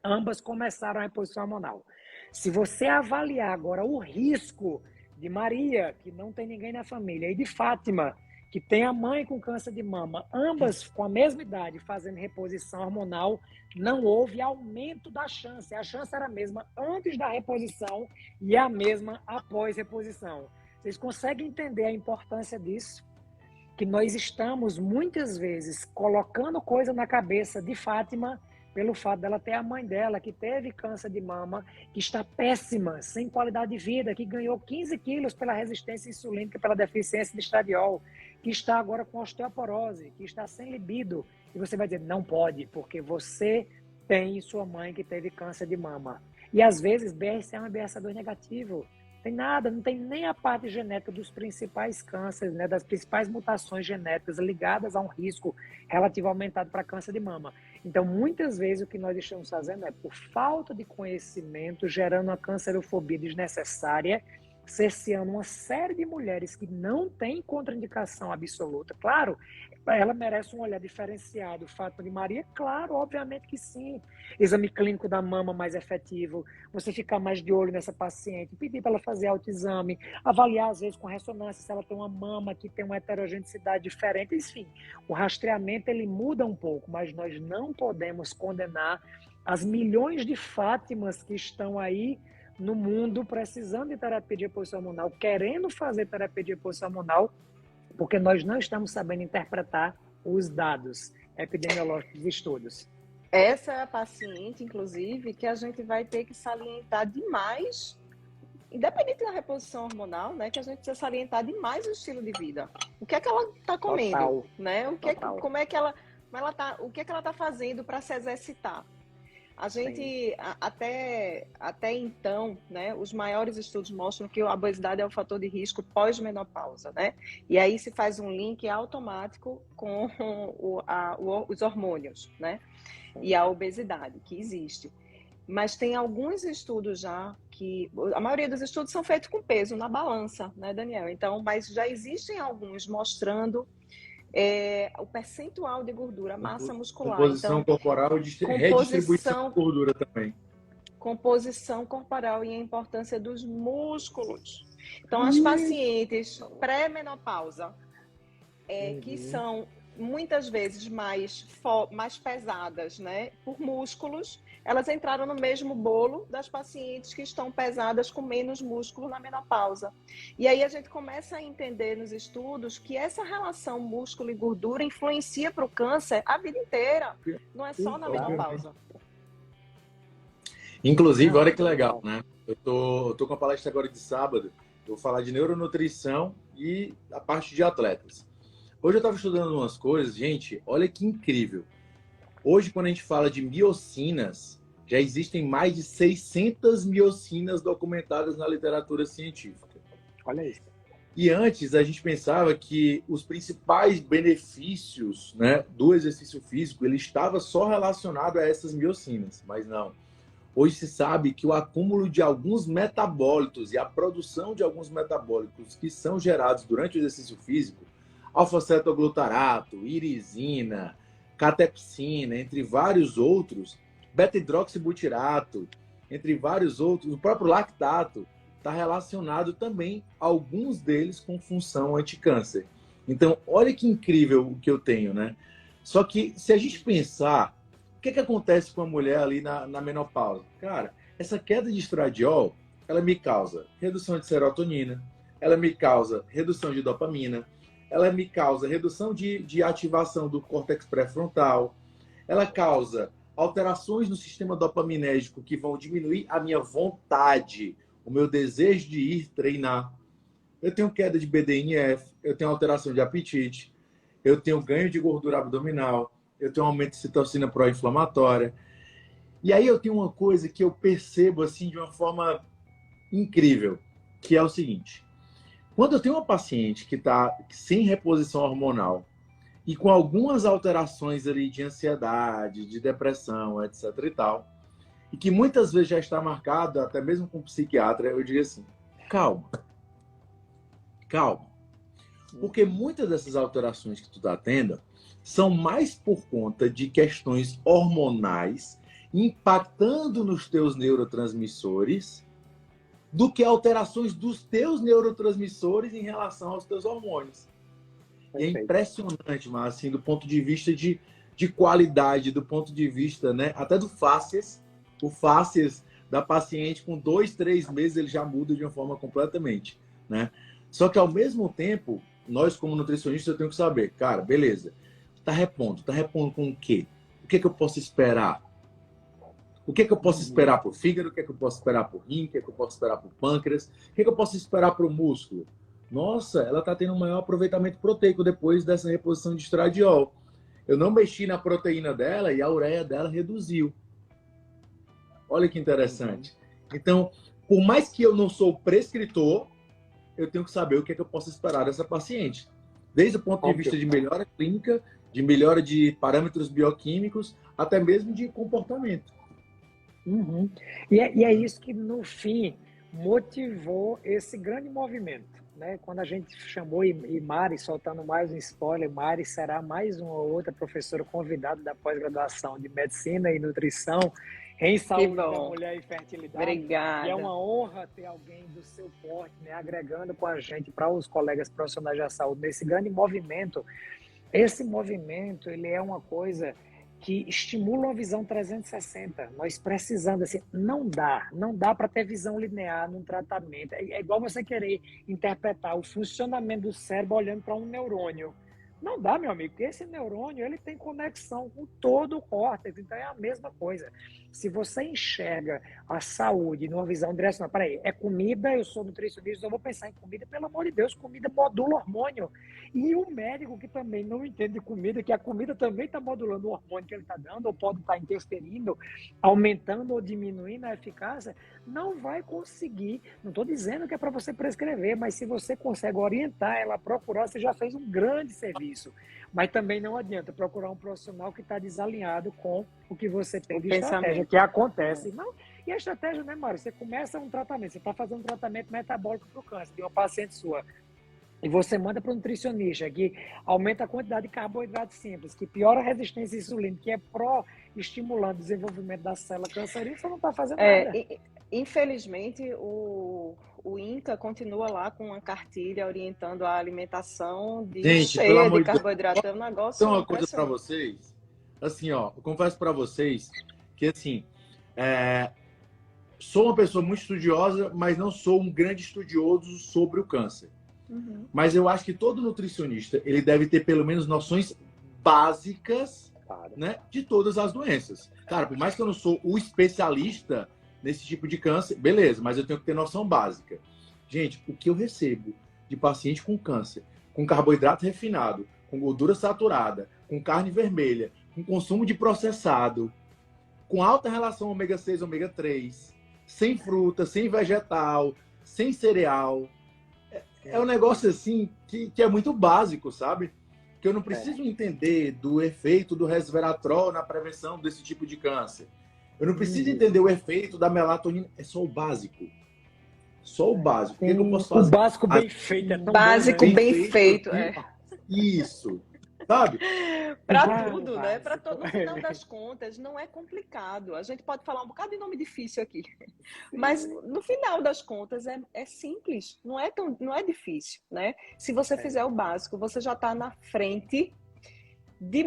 Ambas começaram a reposição hormonal. Se você avaliar agora o risco de Maria, que não tem ninguém na família, e de Fátima, que tem a mãe com câncer de mama, ambas com a mesma idade fazendo reposição hormonal, não houve aumento da chance. A chance era a mesma antes da reposição e a mesma após reposição. Vocês conseguem entender a importância disso? Que nós estamos, muitas vezes, colocando coisa na cabeça de Fátima pelo fato dela ter a mãe dela, que teve câncer de mama, que está péssima, sem qualidade de vida, que ganhou 15 quilos pela resistência insulínica, pela deficiência de estradiol, que está agora com osteoporose, que está sem libido. E você vai dizer, não pode, porque você tem sua mãe que teve câncer de mama. E às vezes BRCA1 e BRCA2 negativo. Tem nada, não tem nem a parte genética dos principais cânceres, né, das principais mutações genéticas ligadas a um risco relativo aumentado para câncer de mama. Então, muitas vezes o que nós estamos fazendo é, por falta de conhecimento, gerando uma cancerofobia desnecessária, cerceando uma série de mulheres que não têm contraindicação absoluta. Claro, ela merece um olhar diferenciado. O fato de Maria, claro, obviamente que sim. Exame clínico da mama mais efetivo, você ficar mais de olho nessa paciente, pedir para ela fazer autoexame, avaliar às vezes com ressonância se ela tem uma mama que tem uma heterogeneidade diferente. Enfim, o rastreamento ele muda um pouco, mas nós não podemos condenar as milhões de Fátimas que estão aí no mundo precisando de terapia de reposição hormonal, querendo fazer terapia de reposição hormonal, porque nós não estamos sabendo interpretar os dados epidemiológicos dos estudos. Essa é a paciente, inclusive, que a gente vai ter que salientar demais, independente da reposição hormonal, né, que a gente precisa salientar demais o estilo de vida. O que é que ela está comendo, Total. né? O que é que ela está fazendo para se exercitar? A gente, até então, né, os maiores estudos mostram que a obesidade é o fator de risco pós-menopausa, né? E aí se faz um link automático com os hormônios, né? E a obesidade que existe. Mas tem alguns estudos já que... A maioria dos estudos são feitos com peso na balança, né, Daniel? Então, mas já existem alguns mostrando o percentual de gordura, massa muscular. Composição corporal e redistribuição de gordura também. Composição corporal e a importância dos músculos. Então, as pacientes pré-menopausa, que são muitas vezes mais pesadas, né, por músculos, elas entraram no mesmo bolo das pacientes que estão pesadas com menos músculo na menopausa. E aí a gente começa a entender nos estudos que essa relação músculo e gordura influencia para o câncer a vida inteira, não é só na menopausa. Inclusive, olha que legal, né? Eu tô com a palestra agora de sábado, eu vou falar de neuronutrição e a parte de atletas. Hoje eu estava estudando umas coisas, gente, olha que incrível. Hoje, quando a gente fala de miocinas, já existem mais de 600 miocinas documentadas na literatura científica. Olha isso. E antes, a gente pensava que os principais benefícios, né, do exercício físico, ele estava só relacionado a essas miocinas, mas não. Hoje se sabe que o acúmulo de alguns metabólitos e a produção de alguns metabólitos que são gerados durante o exercício físico, alfa-cetoglutarato, irisina, catepsina, entre vários outros, beta-hidroxibutirato, entre vários outros, o próprio lactato, está relacionado também, alguns deles, com função anticâncer. Então, olha que incrível o que eu tenho, né? Só que, se a gente pensar, o que acontece com a mulher ali na menopausa? Cara, essa queda de estradiol, ela me causa redução de serotonina, ela me causa redução de dopamina, ela me causa redução de ativação do córtex pré-frontal, ela causa alterações no sistema dopaminérgico que vão diminuir a minha vontade, o meu desejo de ir treinar. Eu tenho queda de BDNF, eu tenho alteração de apetite, eu tenho ganho de gordura abdominal, eu tenho aumento de citocina pró-inflamatória. E aí eu tenho uma coisa que eu percebo assim de uma forma incrível, que é o seguinte. Quando eu tenho uma paciente que está sem reposição hormonal e com algumas alterações ali de ansiedade, de depressão, etc e tal, e que muitas vezes já está marcado, até mesmo com um psiquiatra, eu digo assim, calma, calma. Porque muitas dessas alterações que tu está tendo são mais por conta de questões hormonais impactando nos teus neurotransmissores do que alterações dos teus neurotransmissores em relação aos teus hormônios. E é impressionante, mas assim, do ponto de vista de qualidade, do ponto de vista, né, até do fáceis, o fáceis da paciente com 2, 3 meses ele já muda de uma forma completamente, né? Só que ao mesmo tempo, nós como nutricionistas eu tenho que saber, cara, beleza, tá repondo com o quê? O que é que eu posso esperar? O que é que eu posso esperar para o fígado? O que é que eu posso esperar para o rim? O que é que eu posso esperar para o pâncreas? O que é que eu posso esperar para o músculo? Nossa, ela está tendo um maior aproveitamento proteico depois dessa reposição de estradiol. Eu não mexi na proteína dela e a ureia dela reduziu. Olha que interessante. Então, por mais que eu não sou prescritor, eu tenho que saber o que é que eu posso esperar dessa paciente. Desde o ponto de vista de melhora clínica, de melhora de parâmetros bioquímicos, até mesmo de comportamento. Uhum. E é isso que, no fim, motivou esse grande movimento, né? Quando a gente chamou, e Mari, soltando mais um spoiler, Mari será mais uma ou outra professora convidada da pós-graduação de Medicina e Nutrição em Saúde da Mulher e Fertilidade. Obrigada. E é uma honra ter alguém do seu porte, né, agregando com a gente, para os colegas profissionais da saúde, nesse grande movimento. Esse movimento, ele é uma coisa que estimula uma visão 360. Nós precisamos, assim, não dá para ter visão linear num tratamento. É igual você querer interpretar o funcionamento do cérebro olhando para um neurônio. Não dá, meu amigo, porque esse neurônio ele tem conexão com todo o córtex, então é a mesma coisa. Se você enxerga a saúde numa visão direcional, peraí, é comida, eu sou nutricionista, eu vou pensar em comida, pelo amor de Deus, comida modula hormônio. E o médico que também não entende de comida, que a comida também está modulando o hormônio que ele está dando, ou pode estar interferindo, aumentando ou diminuindo a eficácia, não vai conseguir. Não estou dizendo que é para você prescrever, mas se você consegue orientar ela a procurar, você já fez um grande serviço. Mas também não adianta procurar um profissional que está desalinhado com o que você tem de estratégia, que acontece. Não, e a estratégia, né, Mário? Você começa um tratamento, você está fazendo um tratamento metabólico para o câncer de uma paciente sua, e você manda para o nutricionista que aumenta a quantidade de carboidrato simples, que piora a resistência insulínica, que é pró-estimulando o desenvolvimento da célula cancerígena, você não está fazendo nada. Infelizmente, o INCA continua lá com uma cartilha orientando a alimentação cheia de carboidrato. É um negócio. Então, uma coisa para vocês, assim, ó, eu confesso para vocês que, assim, sou uma pessoa muito estudiosa, mas não sou um grande estudioso sobre o câncer. Uhum. Mas eu acho que todo nutricionista ele deve ter pelo menos noções básicas, né, de todas as doenças. Cara, por mais que eu não sou o especialista nesse tipo de câncer, beleza, mas eu tenho que ter noção básica. Gente, o que eu recebo de paciente com câncer, com carboidrato refinado, com gordura saturada, com carne vermelha, com consumo de processado, com alta relação ômega 6, ômega 3, sem fruta, sem vegetal, sem cereal, é um negócio assim que é muito básico, sabe? Que eu não preciso entender do efeito do resveratrol na prevenção desse tipo de câncer. Eu não preciso entender o efeito da melatonina. É só o básico. Só o básico. O que eu posso fazer? O básico bem feito. É tão básico bom, né? bem feito. Isso. Sabe? Para tudo, né? Para todo, no final das contas, não é complicado. A gente pode falar um bocado de nome difícil aqui, mas no final das contas é simples, não é difícil, né? Se você fizer o básico, você já está na frente.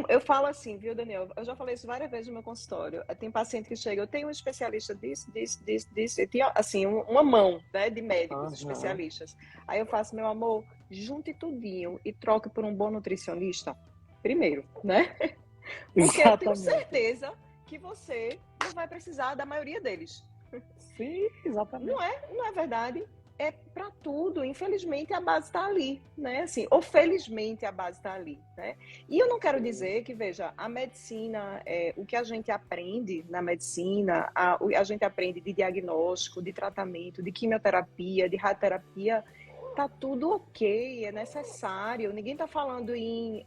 Eu falo assim, viu, Daniel? Eu já falei isso várias vezes no meu consultório. Tem paciente que chega, eu tenho um especialista disso. Eu tenho, assim, uma mão, né, de médicos especialistas. Aí eu faço, meu amor, junte tudinho e troque por um bom nutricionista primeiro, né? Porque eu tenho certeza que você não vai precisar da maioria deles. Sim, exatamente. Não é verdade? é para tudo. Infelizmente, a base está ali, né? Assim, ou felizmente a base está ali, né? E eu não quero dizer que, veja, a medicina, o que a gente aprende na medicina, a gente aprende de diagnóstico, de tratamento, de quimioterapia, de radioterapia, tá tudo ok, é necessário. Ninguém está falando em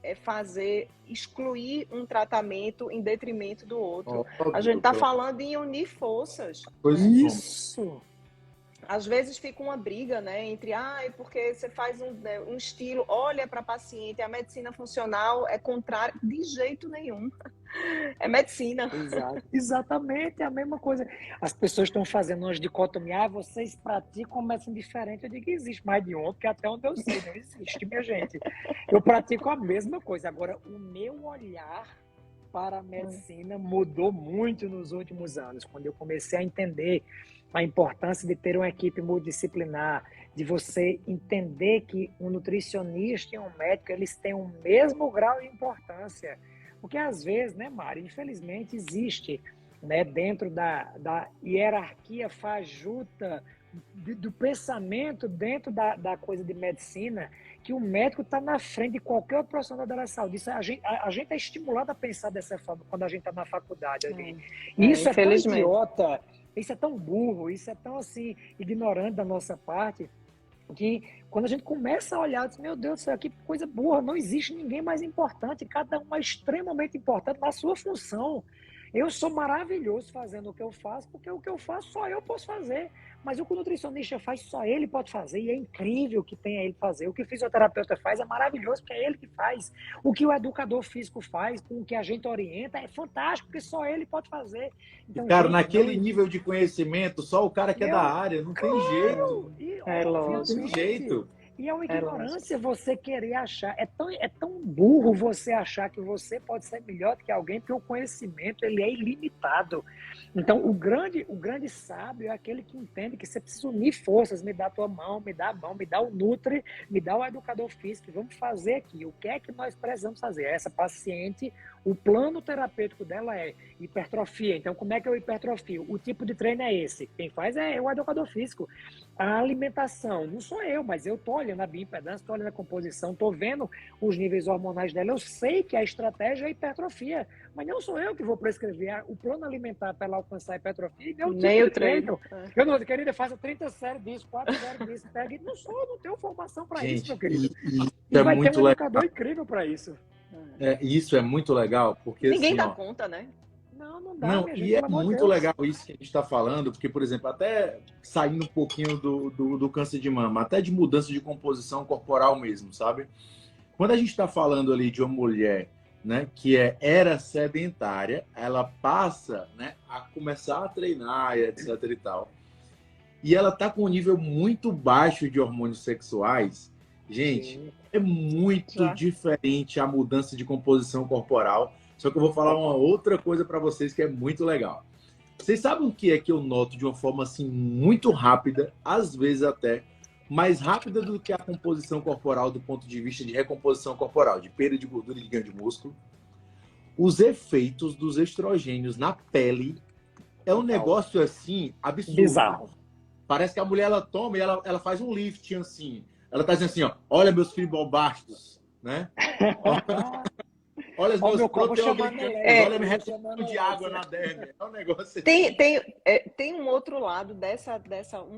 excluir um tratamento em detrimento do outro. A gente está falando em unir forças. Isso! Às vezes fica uma briga, né, entre, porque você faz um estilo, olha para paciente, a medicina funcional é contrário, de jeito nenhum. É medicina. Exato. Exatamente, é a mesma coisa. As pessoas estão fazendo umas dicotomias, vocês praticam medicina diferente. Eu digo que existe mais de um, porque até onde eu sei, não existe, minha gente. Eu pratico a mesma coisa. Agora, o meu olhar para a medicina mudou muito nos últimos anos, quando eu comecei a entender a importância de ter uma equipe multidisciplinar, de você entender que um nutricionista e um médico, eles têm o mesmo grau de importância. Porque às vezes, né, Mari, infelizmente existe, né, dentro da hierarquia fajuta do pensamento dentro da coisa de medicina, que o médico está na frente de qualquer outro profissional da área de saúde. Isso, a gente é estimulado a pensar dessa forma quando a gente está na faculdade. Isso é tão idiota, isso é tão burro, isso é tão assim, ignorante da nossa parte, que quando a gente começa a olhar, diz, meu Deus do céu, que coisa burra, não existe ninguém mais importante, cada um é extremamente importante na sua função. Eu sou maravilhoso fazendo o que eu faço, porque o que eu faço só eu posso fazer. Mas o que o nutricionista faz, só ele pode fazer, e é incrível que tenha ele fazer. O que o fisioterapeuta faz é maravilhoso, porque é ele que faz. O que o educador físico faz, com o que a gente orienta, é fantástico, porque só ele pode fazer. Então, cara, naquele nível de conhecimento, só o cara que é da área, não tem jeito. Não tem jeito. E é uma ignorância você querer achar. É tão burro você achar que você pode ser melhor do que alguém, porque o conhecimento ele é ilimitado. Então, o grande sábio é aquele que entende que você precisa unir forças. Me dá a tua mão, me dá a mão, me dá o nutri, me dá o educador físico. Vamos fazer aqui. O que é que nós precisamos fazer? Essa paciente, o plano terapêutico dela é hipertrofia. Então, como é que eu hipertrofio? O tipo de treino é esse. Quem faz é o educador físico. A alimentação, não sou eu, mas eu estou olhando a bioimpedância, estou olhando a composição, estou vendo os níveis hormonais dela. Eu sei que a estratégia é a hipertrofia, mas não sou eu que vou prescrever o plano alimentar para ela alcançar a hipertrofia e meu tipo de treino. Eu não, querida, faça 30 séries disso, 4 séries disso, pega. Não tenho formação para isso, meu querido. E vai ter um educador incrível para isso. Isso é muito legal, porque ninguém assim, dá conta, né? Não dá, minha gente, e é muito legal isso que a gente está falando, porque, por exemplo, até saindo um pouquinho do câncer de mama, até de mudança de composição corporal mesmo, sabe? Quando a gente está falando ali de uma mulher, né, que era sedentária, ela passa, né, a começar a treinar, etc e tal, e ela tá com um nível muito baixo de hormônios sexuais, gente, é muito diferente a mudança de composição corporal. Só que eu vou falar uma outra coisa para vocês que é muito legal. Vocês sabem o que é que eu noto de uma forma assim muito rápida, às vezes até mais rápida do que a composição corporal do ponto de vista de recomposição corporal, de perda de gordura e de ganho de músculo? Os efeitos dos estrogênios na pele é um negócio assim absurdo. Bizarro. Parece que a mulher ela toma e ela faz um lifting assim. Ela tá dizendo assim, ó, olha meus fibroblastos, né? Olha os meus proteoglicanos, olha meu retenção de água na derme. É um negócio assim. Tem um outro lado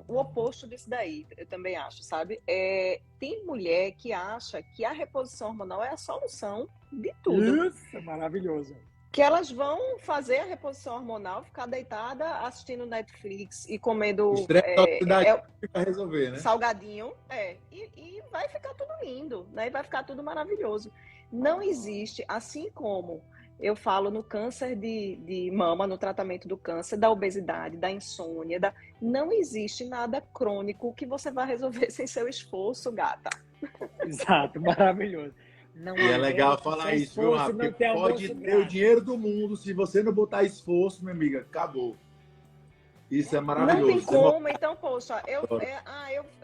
o oposto disso daí, eu também acho, sabe? Tem mulher que acha que a reposição hormonal é a solução de tudo. Isso, é maravilhoso. Que elas vão fazer a reposição hormonal, ficar deitada, assistindo Netflix e comendo resolver, né? salgadinho, e vai ficar tudo lindo, né? E vai ficar tudo maravilhoso. Não existe, assim como eu falo no câncer de mama, no tratamento do câncer, da obesidade, da insônia, não existe nada crônico que você vai resolver sem seu esforço, gata. Exato, maravilhoso. Não é legal falar isso, viu, Rafa? Porque pode ter o dinheiro do mundo, se você não botar esforço, minha amiga, acabou. Isso é maravilhoso. Não tem como, então, poxa,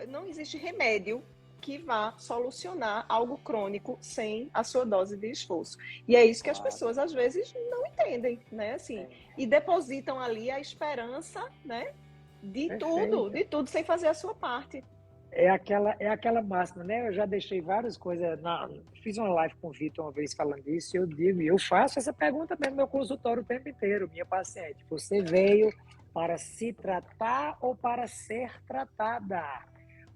não existe remédio que vá solucionar algo crônico sem a sua dose de esforço. E é isso que as pessoas, às vezes, não entendem, né? Assim, e depositam ali a esperança, né? De tudo, sem fazer a sua parte. é aquela máxima, né? Eu já deixei várias coisas. Fiz uma live com o Vitor uma vez falando disso, e eu digo, e eu faço essa pergunta mesmo no meu consultório o tempo inteiro, minha paciente. Você veio para se tratar ou para ser tratada?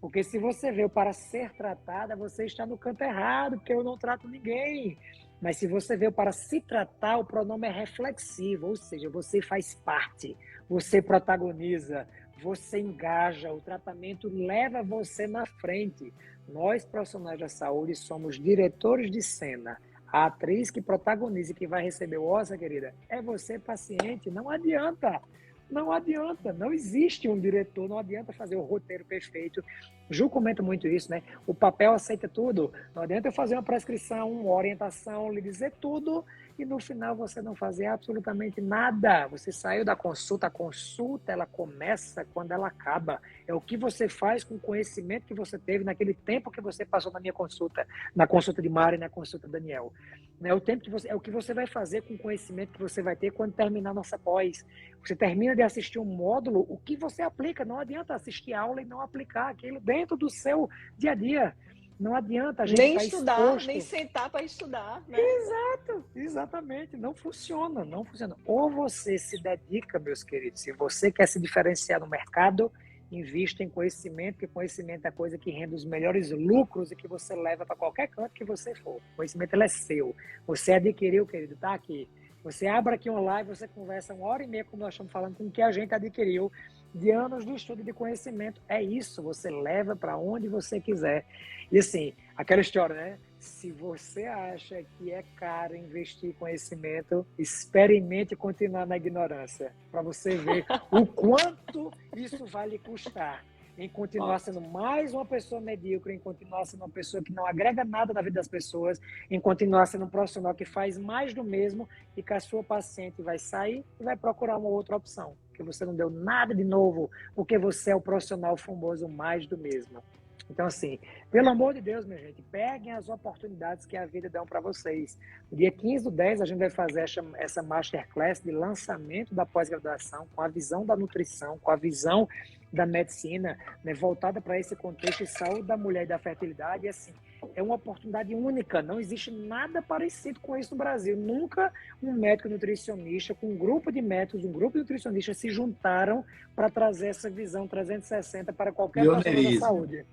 Porque se você veio para ser tratada, você está no canto errado, porque eu não trato ninguém. Mas se você veio para se tratar, o pronome é reflexivo, ou seja, você faz parte, você protagoniza, você engaja, o tratamento leva você na frente. Nós, profissionais da saúde, somos diretores de cena. A atriz que protagoniza e que vai receber o Oscar, querida, é você, paciente. Não adianta. Não adianta, não existe um diretor, não adianta fazer o roteiro perfeito. Ju comenta muito isso, né? O papel aceita tudo. Não adianta eu fazer uma prescrição, uma orientação, lhe dizer tudo e no final você não fazer absolutamente nada. Você saiu da consulta, a consulta ela começa quando ela acaba. É o que você faz com o conhecimento que você teve naquele tempo que você passou na minha consulta, na consulta de Mari, na consulta de Daniel. É o tempo que você, é o que você vai fazer com o conhecimento que você vai ter quando terminar a nossa pós. Você termina de assistir um módulo, o que você aplica? Não adianta assistir aula e não aplicar aquilo dentro do seu dia a dia. Não adianta a gente Nem estar estudar, exposto. nem sentar para estudar, né? Exato, exatamente. Não funciona, não funciona. Ou você se dedica, meus queridos, se você quer se diferenciar no mercado, invista em conhecimento, que conhecimento é a coisa que rende os melhores lucros e que você leva para qualquer canto que você for. O conhecimento ele é seu. Você adquiriu, querido, tá aqui. Você abre aqui um live, você conversa 1h30, como nós estamos falando, com o que a gente adquiriu de anos de estudo de conhecimento. É isso, você leva para onde você quiser. E assim, aquela história, né? Se você acha que é caro investir em conhecimento, experimente continuar na ignorância, para você ver o quanto isso vai lhe custar. Em continuar sendo mais uma pessoa medíocre, em continuar sendo uma pessoa que não agrega nada na vida das pessoas, em continuar sendo um profissional que faz mais do mesmo e que a sua paciente vai sair e vai procurar uma outra opção, porque você não deu nada de novo, porque você é o profissional famoso mais do mesmo. Então, assim, pelo amor de Deus, minha gente, peguem as oportunidades que a vida dá para vocês. No dia 15/10, a gente vai fazer essa masterclass de lançamento da pós-graduação com a visão da nutrição, com a visão da medicina, né, voltada para esse contexto de saúde da mulher e da fertilidade. E, assim, é uma oportunidade única. Não existe nada parecido com isso no Brasil. Nunca um médico nutricionista, com um grupo de médicos, um grupo de nutricionistas se juntaram para trazer essa visão 360 para qualquer profissional da saúde.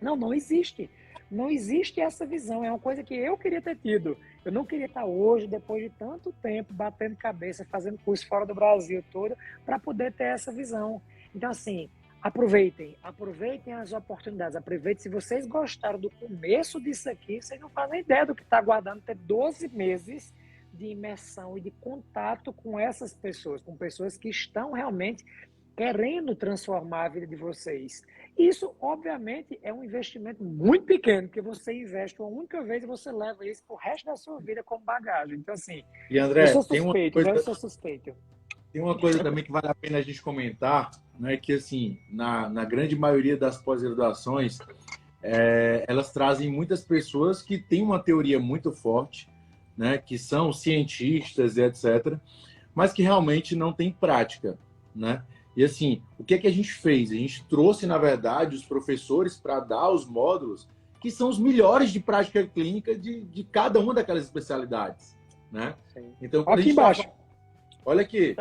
Não existe. Não existe essa visão. É uma coisa que eu queria ter tido. Eu não queria estar hoje, depois de tanto tempo, batendo cabeça, fazendo curso fora do Brasil todo, para poder ter essa visão. Então, assim, aproveitem as oportunidades. Aproveitem. Se vocês gostaram do começo disso aqui, vocês não fazem ideia do que está aguardando ter 12 meses de imersão e de contato com essas pessoas, com pessoas que estão realmente querendo transformar a vida de vocês. Isso, obviamente, é um investimento muito pequeno, porque você investe uma única vez e você leva isso para o resto da sua vida como bagagem. Então, assim, E André, eu sou suspeito, eu sou suspeito. Tem uma coisa também que vale a pena a gente comentar, né, que assim, na grande maioria das pós-graduações, elas trazem muitas pessoas que têm uma teoria muito forte, né, que são cientistas e etc., mas que realmente não têm prática, né? E assim, o que é que a gente fez? A gente trouxe, na verdade, os professores para dar os módulos que são os melhores de prática clínica de cada uma daquelas especialidades, né? Sim. Então, Aqui embaixo. Olha aqui.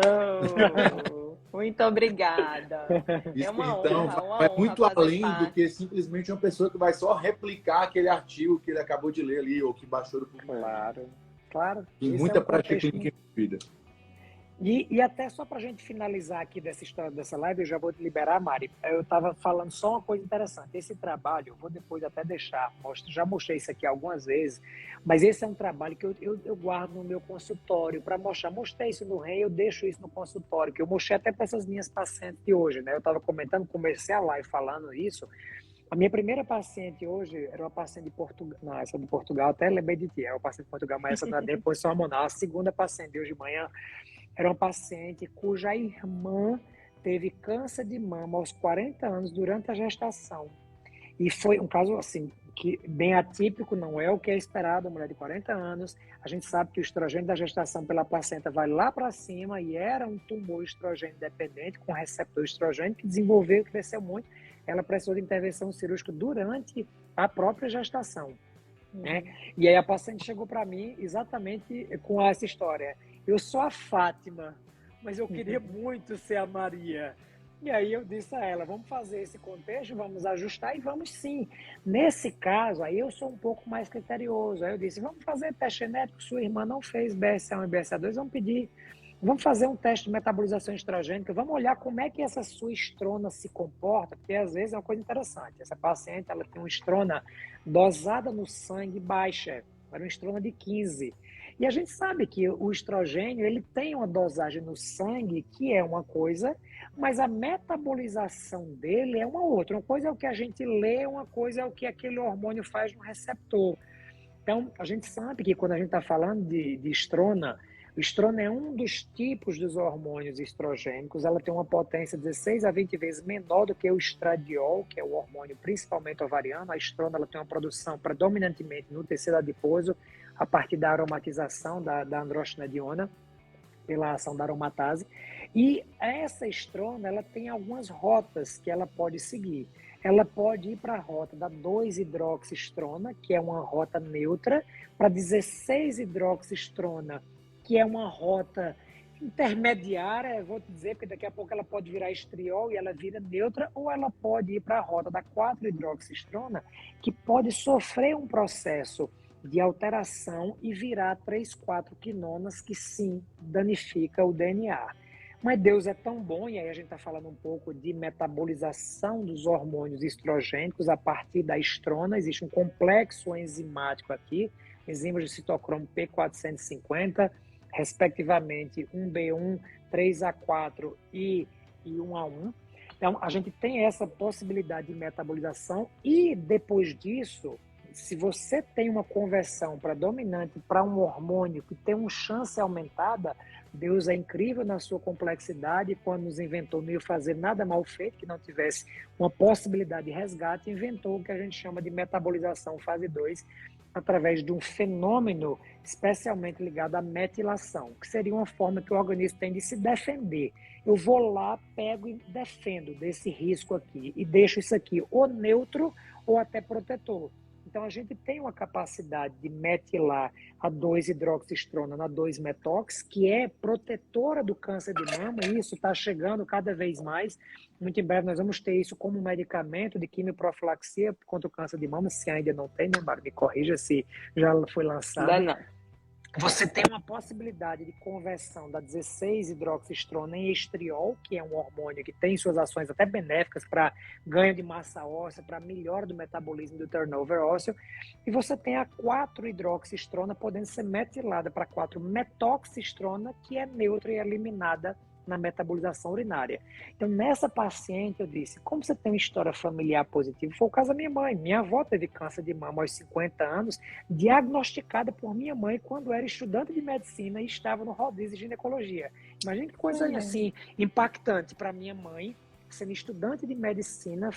Oh, muito obrigada. Isso, é uma então, honra, vai muito além parte. do que simplesmente uma pessoa que vai só replicar aquele artigo que ele acabou de ler ali ou que baixou do público. Claro. Tem muita prática clínica envolvida. E até só para a gente finalizar aqui dessa história dessa live, eu já vou te liberar, Mari. Eu estava falando só uma coisa interessante. Esse trabalho, eu vou depois até deixar, já mostrei isso aqui algumas vezes, mas esse é um trabalho que eu guardo no meu consultório para mostrar. Mostrei isso no REM, eu deixo isso no consultório, que eu mostrei até para essas minhas pacientes de hoje, né? Eu estava comentando, comecei a live falando isso. A minha primeira paciente hoje era uma paciente de Portugal. Não, essa de Portugal, até lembrei de ti, é uma paciente de Portugal, mas essa não é depois só hormonal. A segunda paciente de hoje de manhã era uma paciente cuja irmã teve câncer de mama aos 40 anos durante a gestação. E foi um caso assim, que bem atípico, não é o que é esperado, uma mulher de 40 anos. A gente sabe que o estrogênio da gestação pela placenta vai lá para cima e era um tumor estrogênio dependente, com receptor estrogênio, que desenvolveu e cresceu muito. Ela precisou de intervenção cirúrgica durante a própria gestação. Né? E aí a paciente chegou para mim exatamente com essa história. Eu sou a Fátima, mas eu queria muito ser a Maria. E aí eu disse a ela, vamos fazer esse contexto, vamos ajustar e vamos sim. Nesse caso, aí eu sou um pouco mais criterioso. Aí eu disse, vamos fazer teste genético, sua irmã não fez BRCA1 e BRCA2, vamos pedir. Vamos fazer um teste de metabolização estrogênica, vamos olhar como é que essa sua estrona se comporta, porque às vezes é uma coisa interessante. Essa paciente, ela tem uma estrona dosada no sangue baixa, era uma estrona de 15. E a gente sabe que o estrogênio, ele tem uma dosagem no sangue que é uma coisa, mas a metabolização dele é uma outra. Uma coisa é o que a gente lê, uma coisa é o que aquele hormônio faz no receptor. Então, a gente sabe que quando a gente está falando de estrona, o estrona é um dos tipos dos hormônios estrogênicos. Ela tem uma potência 16 a 20 vezes menor do que o estradiol, que é o hormônio principalmente ovariano. A estrona ela tem uma produção predominantemente no tecido adiposo, a partir da aromatização da androstenediona, pela ação da aromatase. E essa estrona ela tem algumas rotas que ela pode seguir. Ela pode ir para a rota da 2-hidroxistrona, que é uma rota neutra, para 16-hidroxistrona, que é uma rota intermediária, vou te dizer, porque daqui a pouco ela pode virar estriol e ela vira neutra, ou ela pode ir para a rota da 4-hidroxistrona, que pode sofrer um processo de alteração e virar 3, 4 quinonas, que sim, danifica o DNA. Mas Deus é tão bom, e aí a gente está falando um pouco de metabolização dos hormônios estrogênicos a partir da estrona. Existe um complexo enzimático aqui, enzimas de citocromo P450, respectivamente 1B1, 3A4 e 1A1. Então, a gente tem essa possibilidade de metabolização e, depois disso, se você tem uma conversão predominante para um hormônio que tem uma chance aumentada, Deus é incrível na sua complexidade. Quando nos inventou, não ia fazer nada mal feito, que não tivesse uma possibilidade de resgate, inventou o que a gente chama de metabolização fase 2, através de um fenômeno especialmente ligado à metilação, que seria uma forma que o organismo tem de se defender. Eu vou lá, pego e defendo desse risco aqui, e deixo isso aqui ou neutro ou até protetor. Então, a gente tem uma capacidade de metilar a 2-hidroxistrona na 2-metox, que é protetora do câncer de mama, e isso está chegando cada vez mais. Muito em breve nós vamos ter isso como medicamento de quimioprofilaxia contra o câncer de mama, se ainda não tem, né, Bárbara? Me corrija se já foi lançado. Não. Você tem uma possibilidade de conversão da 16-hidroxistrona em estriol, que é um hormônio que tem suas ações até benéficas para ganho de massa óssea, para melhora do metabolismo do turnover ósseo. E você tem a 4-hidroxistrona podendo ser metilada para 4-metoxistrona, que é neutra e eliminada na metabolização urinária. Então, nessa paciente, eu disse, como você tem uma história familiar positiva, foi o caso da minha mãe. Minha avó teve câncer de mama aos 50 anos, diagnosticada por minha mãe quando era estudante de medicina e estava no rodízio de ginecologia. Imagina que coisa assim impactante para minha mãe, sendo estudante de medicina,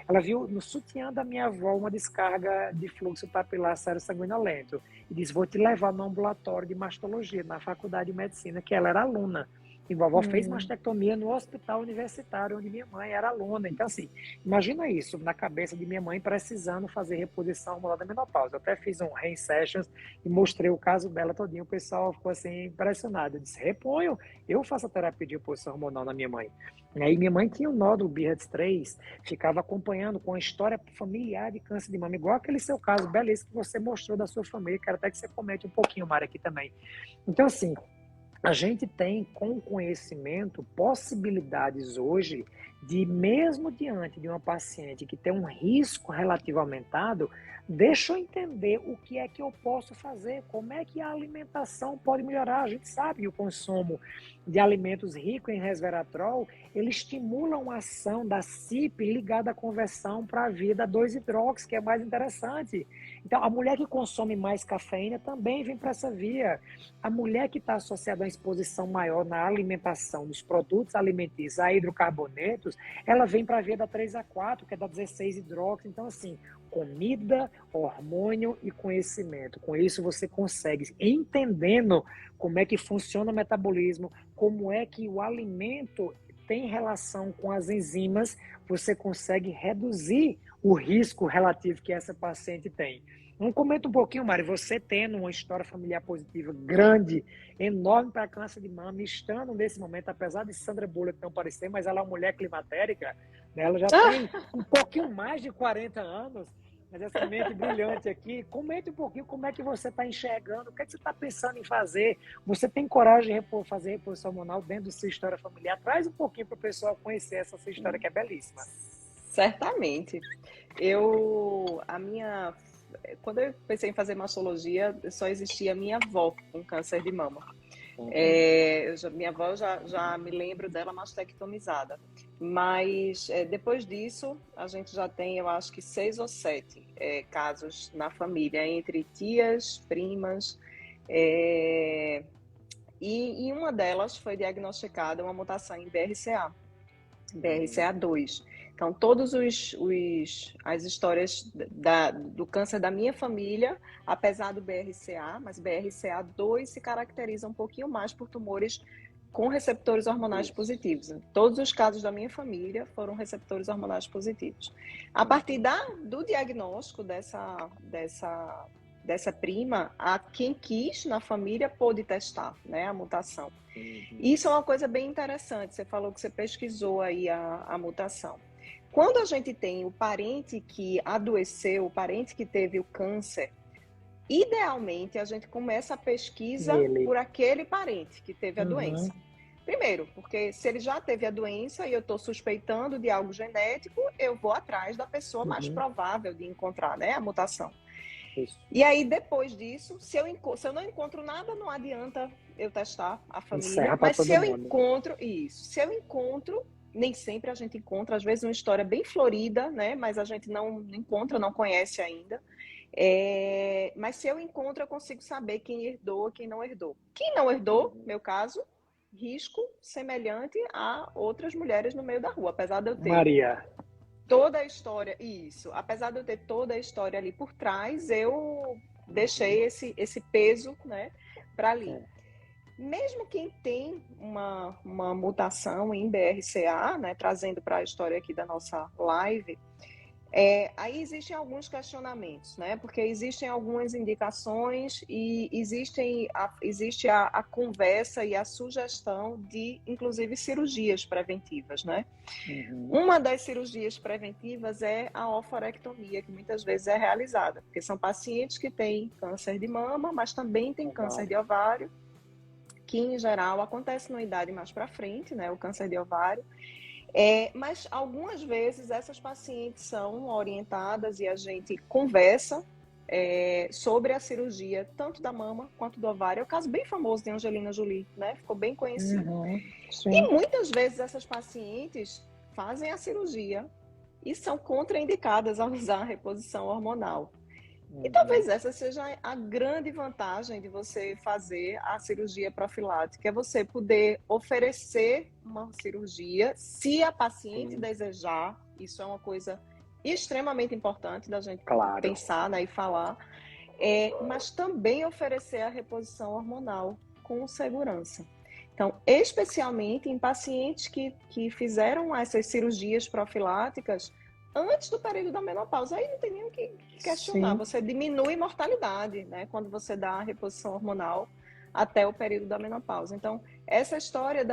ela viu no sutiã da minha avó uma descarga de fluxo papilar sanguinolento e disse, vou te levar no ambulatório de mastologia, na faculdade de medicina, que ela era aluna. E a avó fez mastectomia no hospital universitário, onde minha mãe era aluna. Então, assim, imagina isso na cabeça de minha mãe precisando fazer reposição hormonal da menopausa. Eu até fiz um Rain Sessions e mostrei o caso dela todinho. O pessoal ficou assim impressionado. Eu disse, reponho, eu faço a terapia de reposição hormonal na minha mãe. E aí minha mãe tinha um nódulo BRCA3, ficava acompanhando com a história familiar de câncer de mama, igual aquele seu caso belíssimo que você mostrou da sua família. Quero até que você comente um pouquinho, Mara, aqui também. Então, assim, a gente tem, com conhecimento, possibilidades hoje de, mesmo diante de uma paciente que tem um risco relativo aumentado, deixa eu entender o que é que eu posso fazer, como é que a alimentação pode melhorar. A gente sabe que o consumo de alimentos ricos em resveratrol, ele estimula uma ação da CYP ligada à conversão para a via da 2-hidrox, que é mais interessante. Então, a mulher que consome mais cafeína também vem para essa via. A mulher que está associada a uma exposição maior na alimentação dos produtos alimentícios a hidrocarbonetos, ela vem para a via da 3A4, que é da 16-hidrox. Então, assim, comida, hormônio e conhecimento. Com isso, você consegue, entendendo como é que funciona o metabolismo, como é que o alimento tem relação com as enzimas, você consegue reduzir o risco relativo que essa paciente tem. Então, comenta um pouquinho, Mari, você tendo uma história familiar positiva grande, enorme para câncer de mama, estando nesse momento, apesar de Sandra Bullock não parecer, mas ela é uma mulher climatérica, né? Ela já tem um pouquinho mais de 40 anos, mas essa mente brilhante aqui, comente um pouquinho como é que você está enxergando, o que é que você está pensando em fazer, você tem coragem de fazer reposição hormonal dentro da sua história familiar? Traz um pouquinho para o pessoal conhecer essa sua história que é belíssima. Certamente. Quando eu pensei em fazer mastologia, só existia minha avó com câncer de mama. Minha avó já me lembro dela mastectomizada. Mas depois disso, a gente já tem, eu acho que 6 ou 7 casos na família, entre tias, primas. E uma delas foi diagnosticada uma mutação em BRCA2. Então, todas as histórias do câncer da minha família, apesar do BRCA, mas BRCA2 se caracteriza um pouquinho mais por tumores com receptores hormonais positivos. Todos os casos da minha família foram receptores hormonais positivos. A partir do diagnóstico dessa prima, quem quis na família pôde testar, né, a mutação. Isso é uma coisa bem interessante. Você falou que você pesquisou aí a mutação. Quando a gente tem o parente que adoeceu, o parente que teve o câncer, idealmente a gente começa a pesquisa por aquele parente que teve a doença. Primeiro, porque se ele já teve a doença e eu estou suspeitando de algo genético, eu vou atrás da pessoa mais provável de encontrar, né, a mutação. Isso. E aí, depois disso, se eu não encontro nada, não adianta eu testar a família. Mas se eu encontro, nem sempre a gente encontra, às vezes uma história bem florida, né? Mas a gente não encontra, não conhece ainda. Mas se eu encontro, eu consigo saber quem herdou, quem não herdou. Quem não herdou, meu caso, risco semelhante a outras mulheres no meio da rua, apesar de eu ter toda a história, apesar de eu ter toda a história ali por trás, eu deixei esse peso, né, para ali. Mesmo quem tem uma mutação em BRCA, né, trazendo para a história aqui da nossa live, aí existem alguns questionamentos, né? Porque existem algumas indicações e existe a conversa e a sugestão de, inclusive, cirurgias preventivas, né? Uma das cirurgias preventivas é a oforectomia, que muitas vezes é realizada, porque são pacientes que têm câncer de mama, mas também têm câncer de ovário, que em geral acontece numa idade mais para frente, né? O câncer de ovário. Mas algumas vezes essas pacientes são orientadas e a gente conversa sobre a cirurgia, tanto da mama quanto do ovário. É o caso bem famoso de Angelina Jolie, né? Ficou bem conhecido. E muitas vezes essas pacientes fazem a cirurgia e são contraindicadas a usar a reposição hormonal. E talvez essa seja a grande vantagem de você fazer a cirurgia profilática, é você poder oferecer uma cirurgia, se a paciente desejar. Isso é uma coisa extremamente importante da gente pensar, né, e falar, mas também oferecer a reposição hormonal com segurança. Então, especialmente em pacientes que fizeram essas cirurgias profiláticas antes do período da menopausa, aí não tem nem o que questionar. Você diminui mortalidade, né, quando você dá a reposição hormonal até o período da menopausa. Então, essa história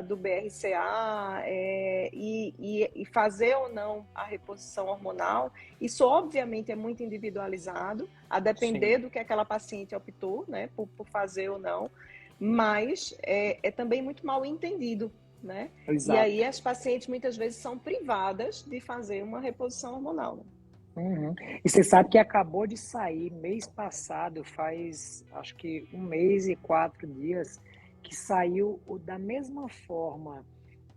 do BRCA e fazer ou não a reposição hormonal, isso obviamente é muito individualizado, a depender do que aquela paciente optou, né, por fazer ou não, mas é também muito mal entendido, né? Exato. E aí as pacientes muitas vezes são privadas de fazer uma reposição hormonal. E você sabe que acabou de sair mês passado, faz acho que 1 mês e 4 dias, que saiu da mesma forma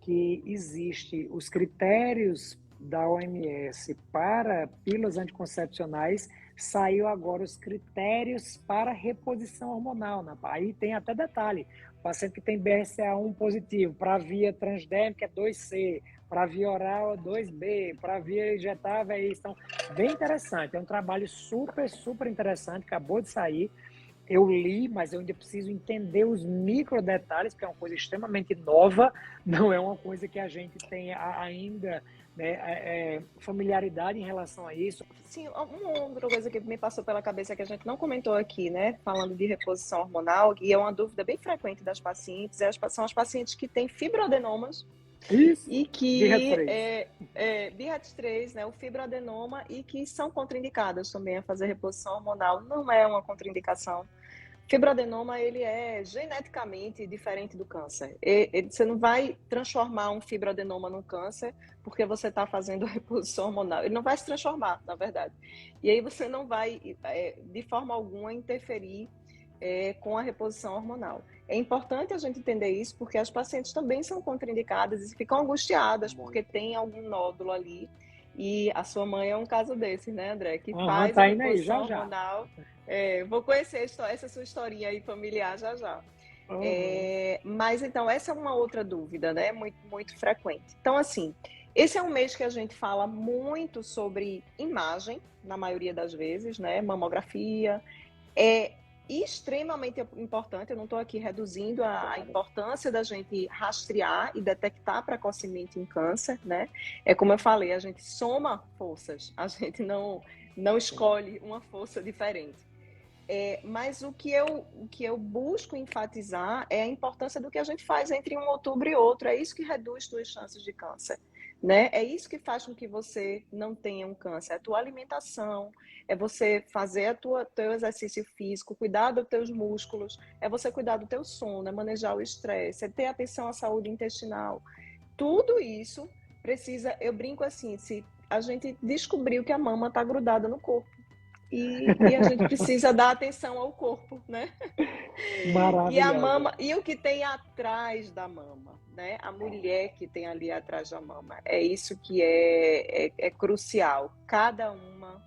que existe os critérios da OMS para pílulas anticoncepcionais, saiu agora os critérios para reposição hormonal. Aí tem até detalhe, paciente que tem BRCA1 positivo, para via transdérmica é 2C, para via oral é 2B, para via injetável é isso. Então, bem interessante. É um trabalho super, super interessante, acabou de sair. Eu li, mas eu ainda preciso entender os micro detalhes, porque é uma coisa extremamente nova, não é uma coisa que a gente tem ainda, né, familiaridade em relação a isso. Sim, uma outra coisa que me passou pela cabeça que a gente não comentou aqui, né, falando de reposição hormonal, e é uma dúvida bem frequente das pacientes, são as pacientes que têm fibroadenomas. Isso. E que BRCA3, né, o fibroadenoma, e que são contraindicadas também a fazer reposição hormonal. Não é uma contraindicação. Fibroadenoma, ele é geneticamente diferente do câncer. Você não vai transformar um fibroadenoma num câncer porque você está fazendo reposição hormonal. Ele não vai se transformar, na verdade. E aí você não vai, de forma alguma, interferir com a reposição hormonal. É importante a gente entender isso porque as pacientes também são contraindicadas e ficam angustiadas porque tem algum nódulo ali. E a sua mãe é um caso desse, né, André? Que faz tá a indo aí, já, hormonal. Vou conhecer essa sua historinha aí familiar já. Mas, então, essa é uma outra dúvida, né? Muito, muito frequente. Então, assim, esse é um mês que a gente fala muito sobre imagem, na maioria das vezes, né? Mamografia. É extremamente importante, eu não estou aqui reduzindo a importância da gente rastrear e detectar precocemente em câncer, né? É como eu falei, a gente soma forças, a gente não escolhe uma força diferente. Mas o que eu busco enfatizar é a importância do que a gente faz entre um outubro e outro. É isso que reduz suas chances de câncer, né? É isso que faz com que você não tenha um câncer. É a tua alimentação, é você fazer teu exercício físico, cuidar dos teus músculos, é você cuidar do teu sono, é manejar o estresse, é ter atenção à saúde intestinal. Tudo isso precisa, eu brinco assim, se a gente descobriu que a mama está grudada no corpo. E a gente precisa dar atenção ao corpo, né? E a mama, e o que tem atrás da mama, né? A mulher que tem ali atrás da mama. É isso que é crucial. Cada uma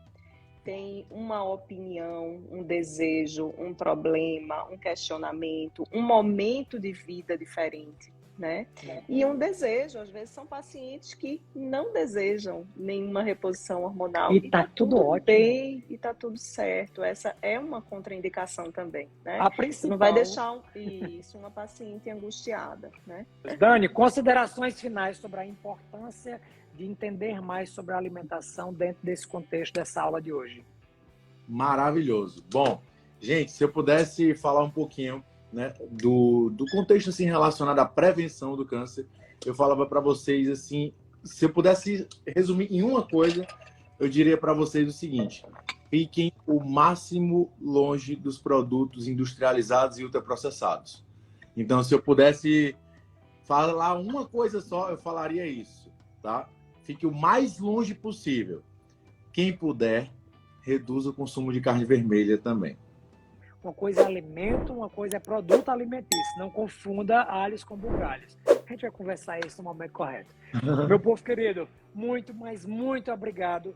tem uma opinião, um desejo, um problema, um questionamento, um momento de vida diferente, né? E um desejo. Às vezes são pacientes que não desejam nenhuma reposição hormonal. E tá tudo ótimo. Bem, e tá tudo certo. Essa é uma contraindicação também, né? A principal... Você não vai deixar uma paciente angustiada, né? Dani, considerações finais sobre a importância de entender mais sobre a alimentação dentro desse contexto dessa aula de hoje. Maravilhoso. Bom, gente, se eu pudesse falar um pouquinho, né, do contexto assim, relacionado à prevenção do câncer, eu falava para vocês assim, se eu pudesse resumir em uma coisa, eu diria para vocês o seguinte: fiquem o máximo longe dos produtos industrializados e ultraprocessados. Então, se eu pudesse falar uma coisa só, eu falaria isso, tá? Fique o mais longe possível. Quem puder, reduza o consumo de carne vermelha também. Uma coisa é alimento, uma coisa é produto alimentício. Não confunda alhos com bugalhos. A gente vai conversar isso no momento correto. Meu povo querido, muito, mas muito obrigado.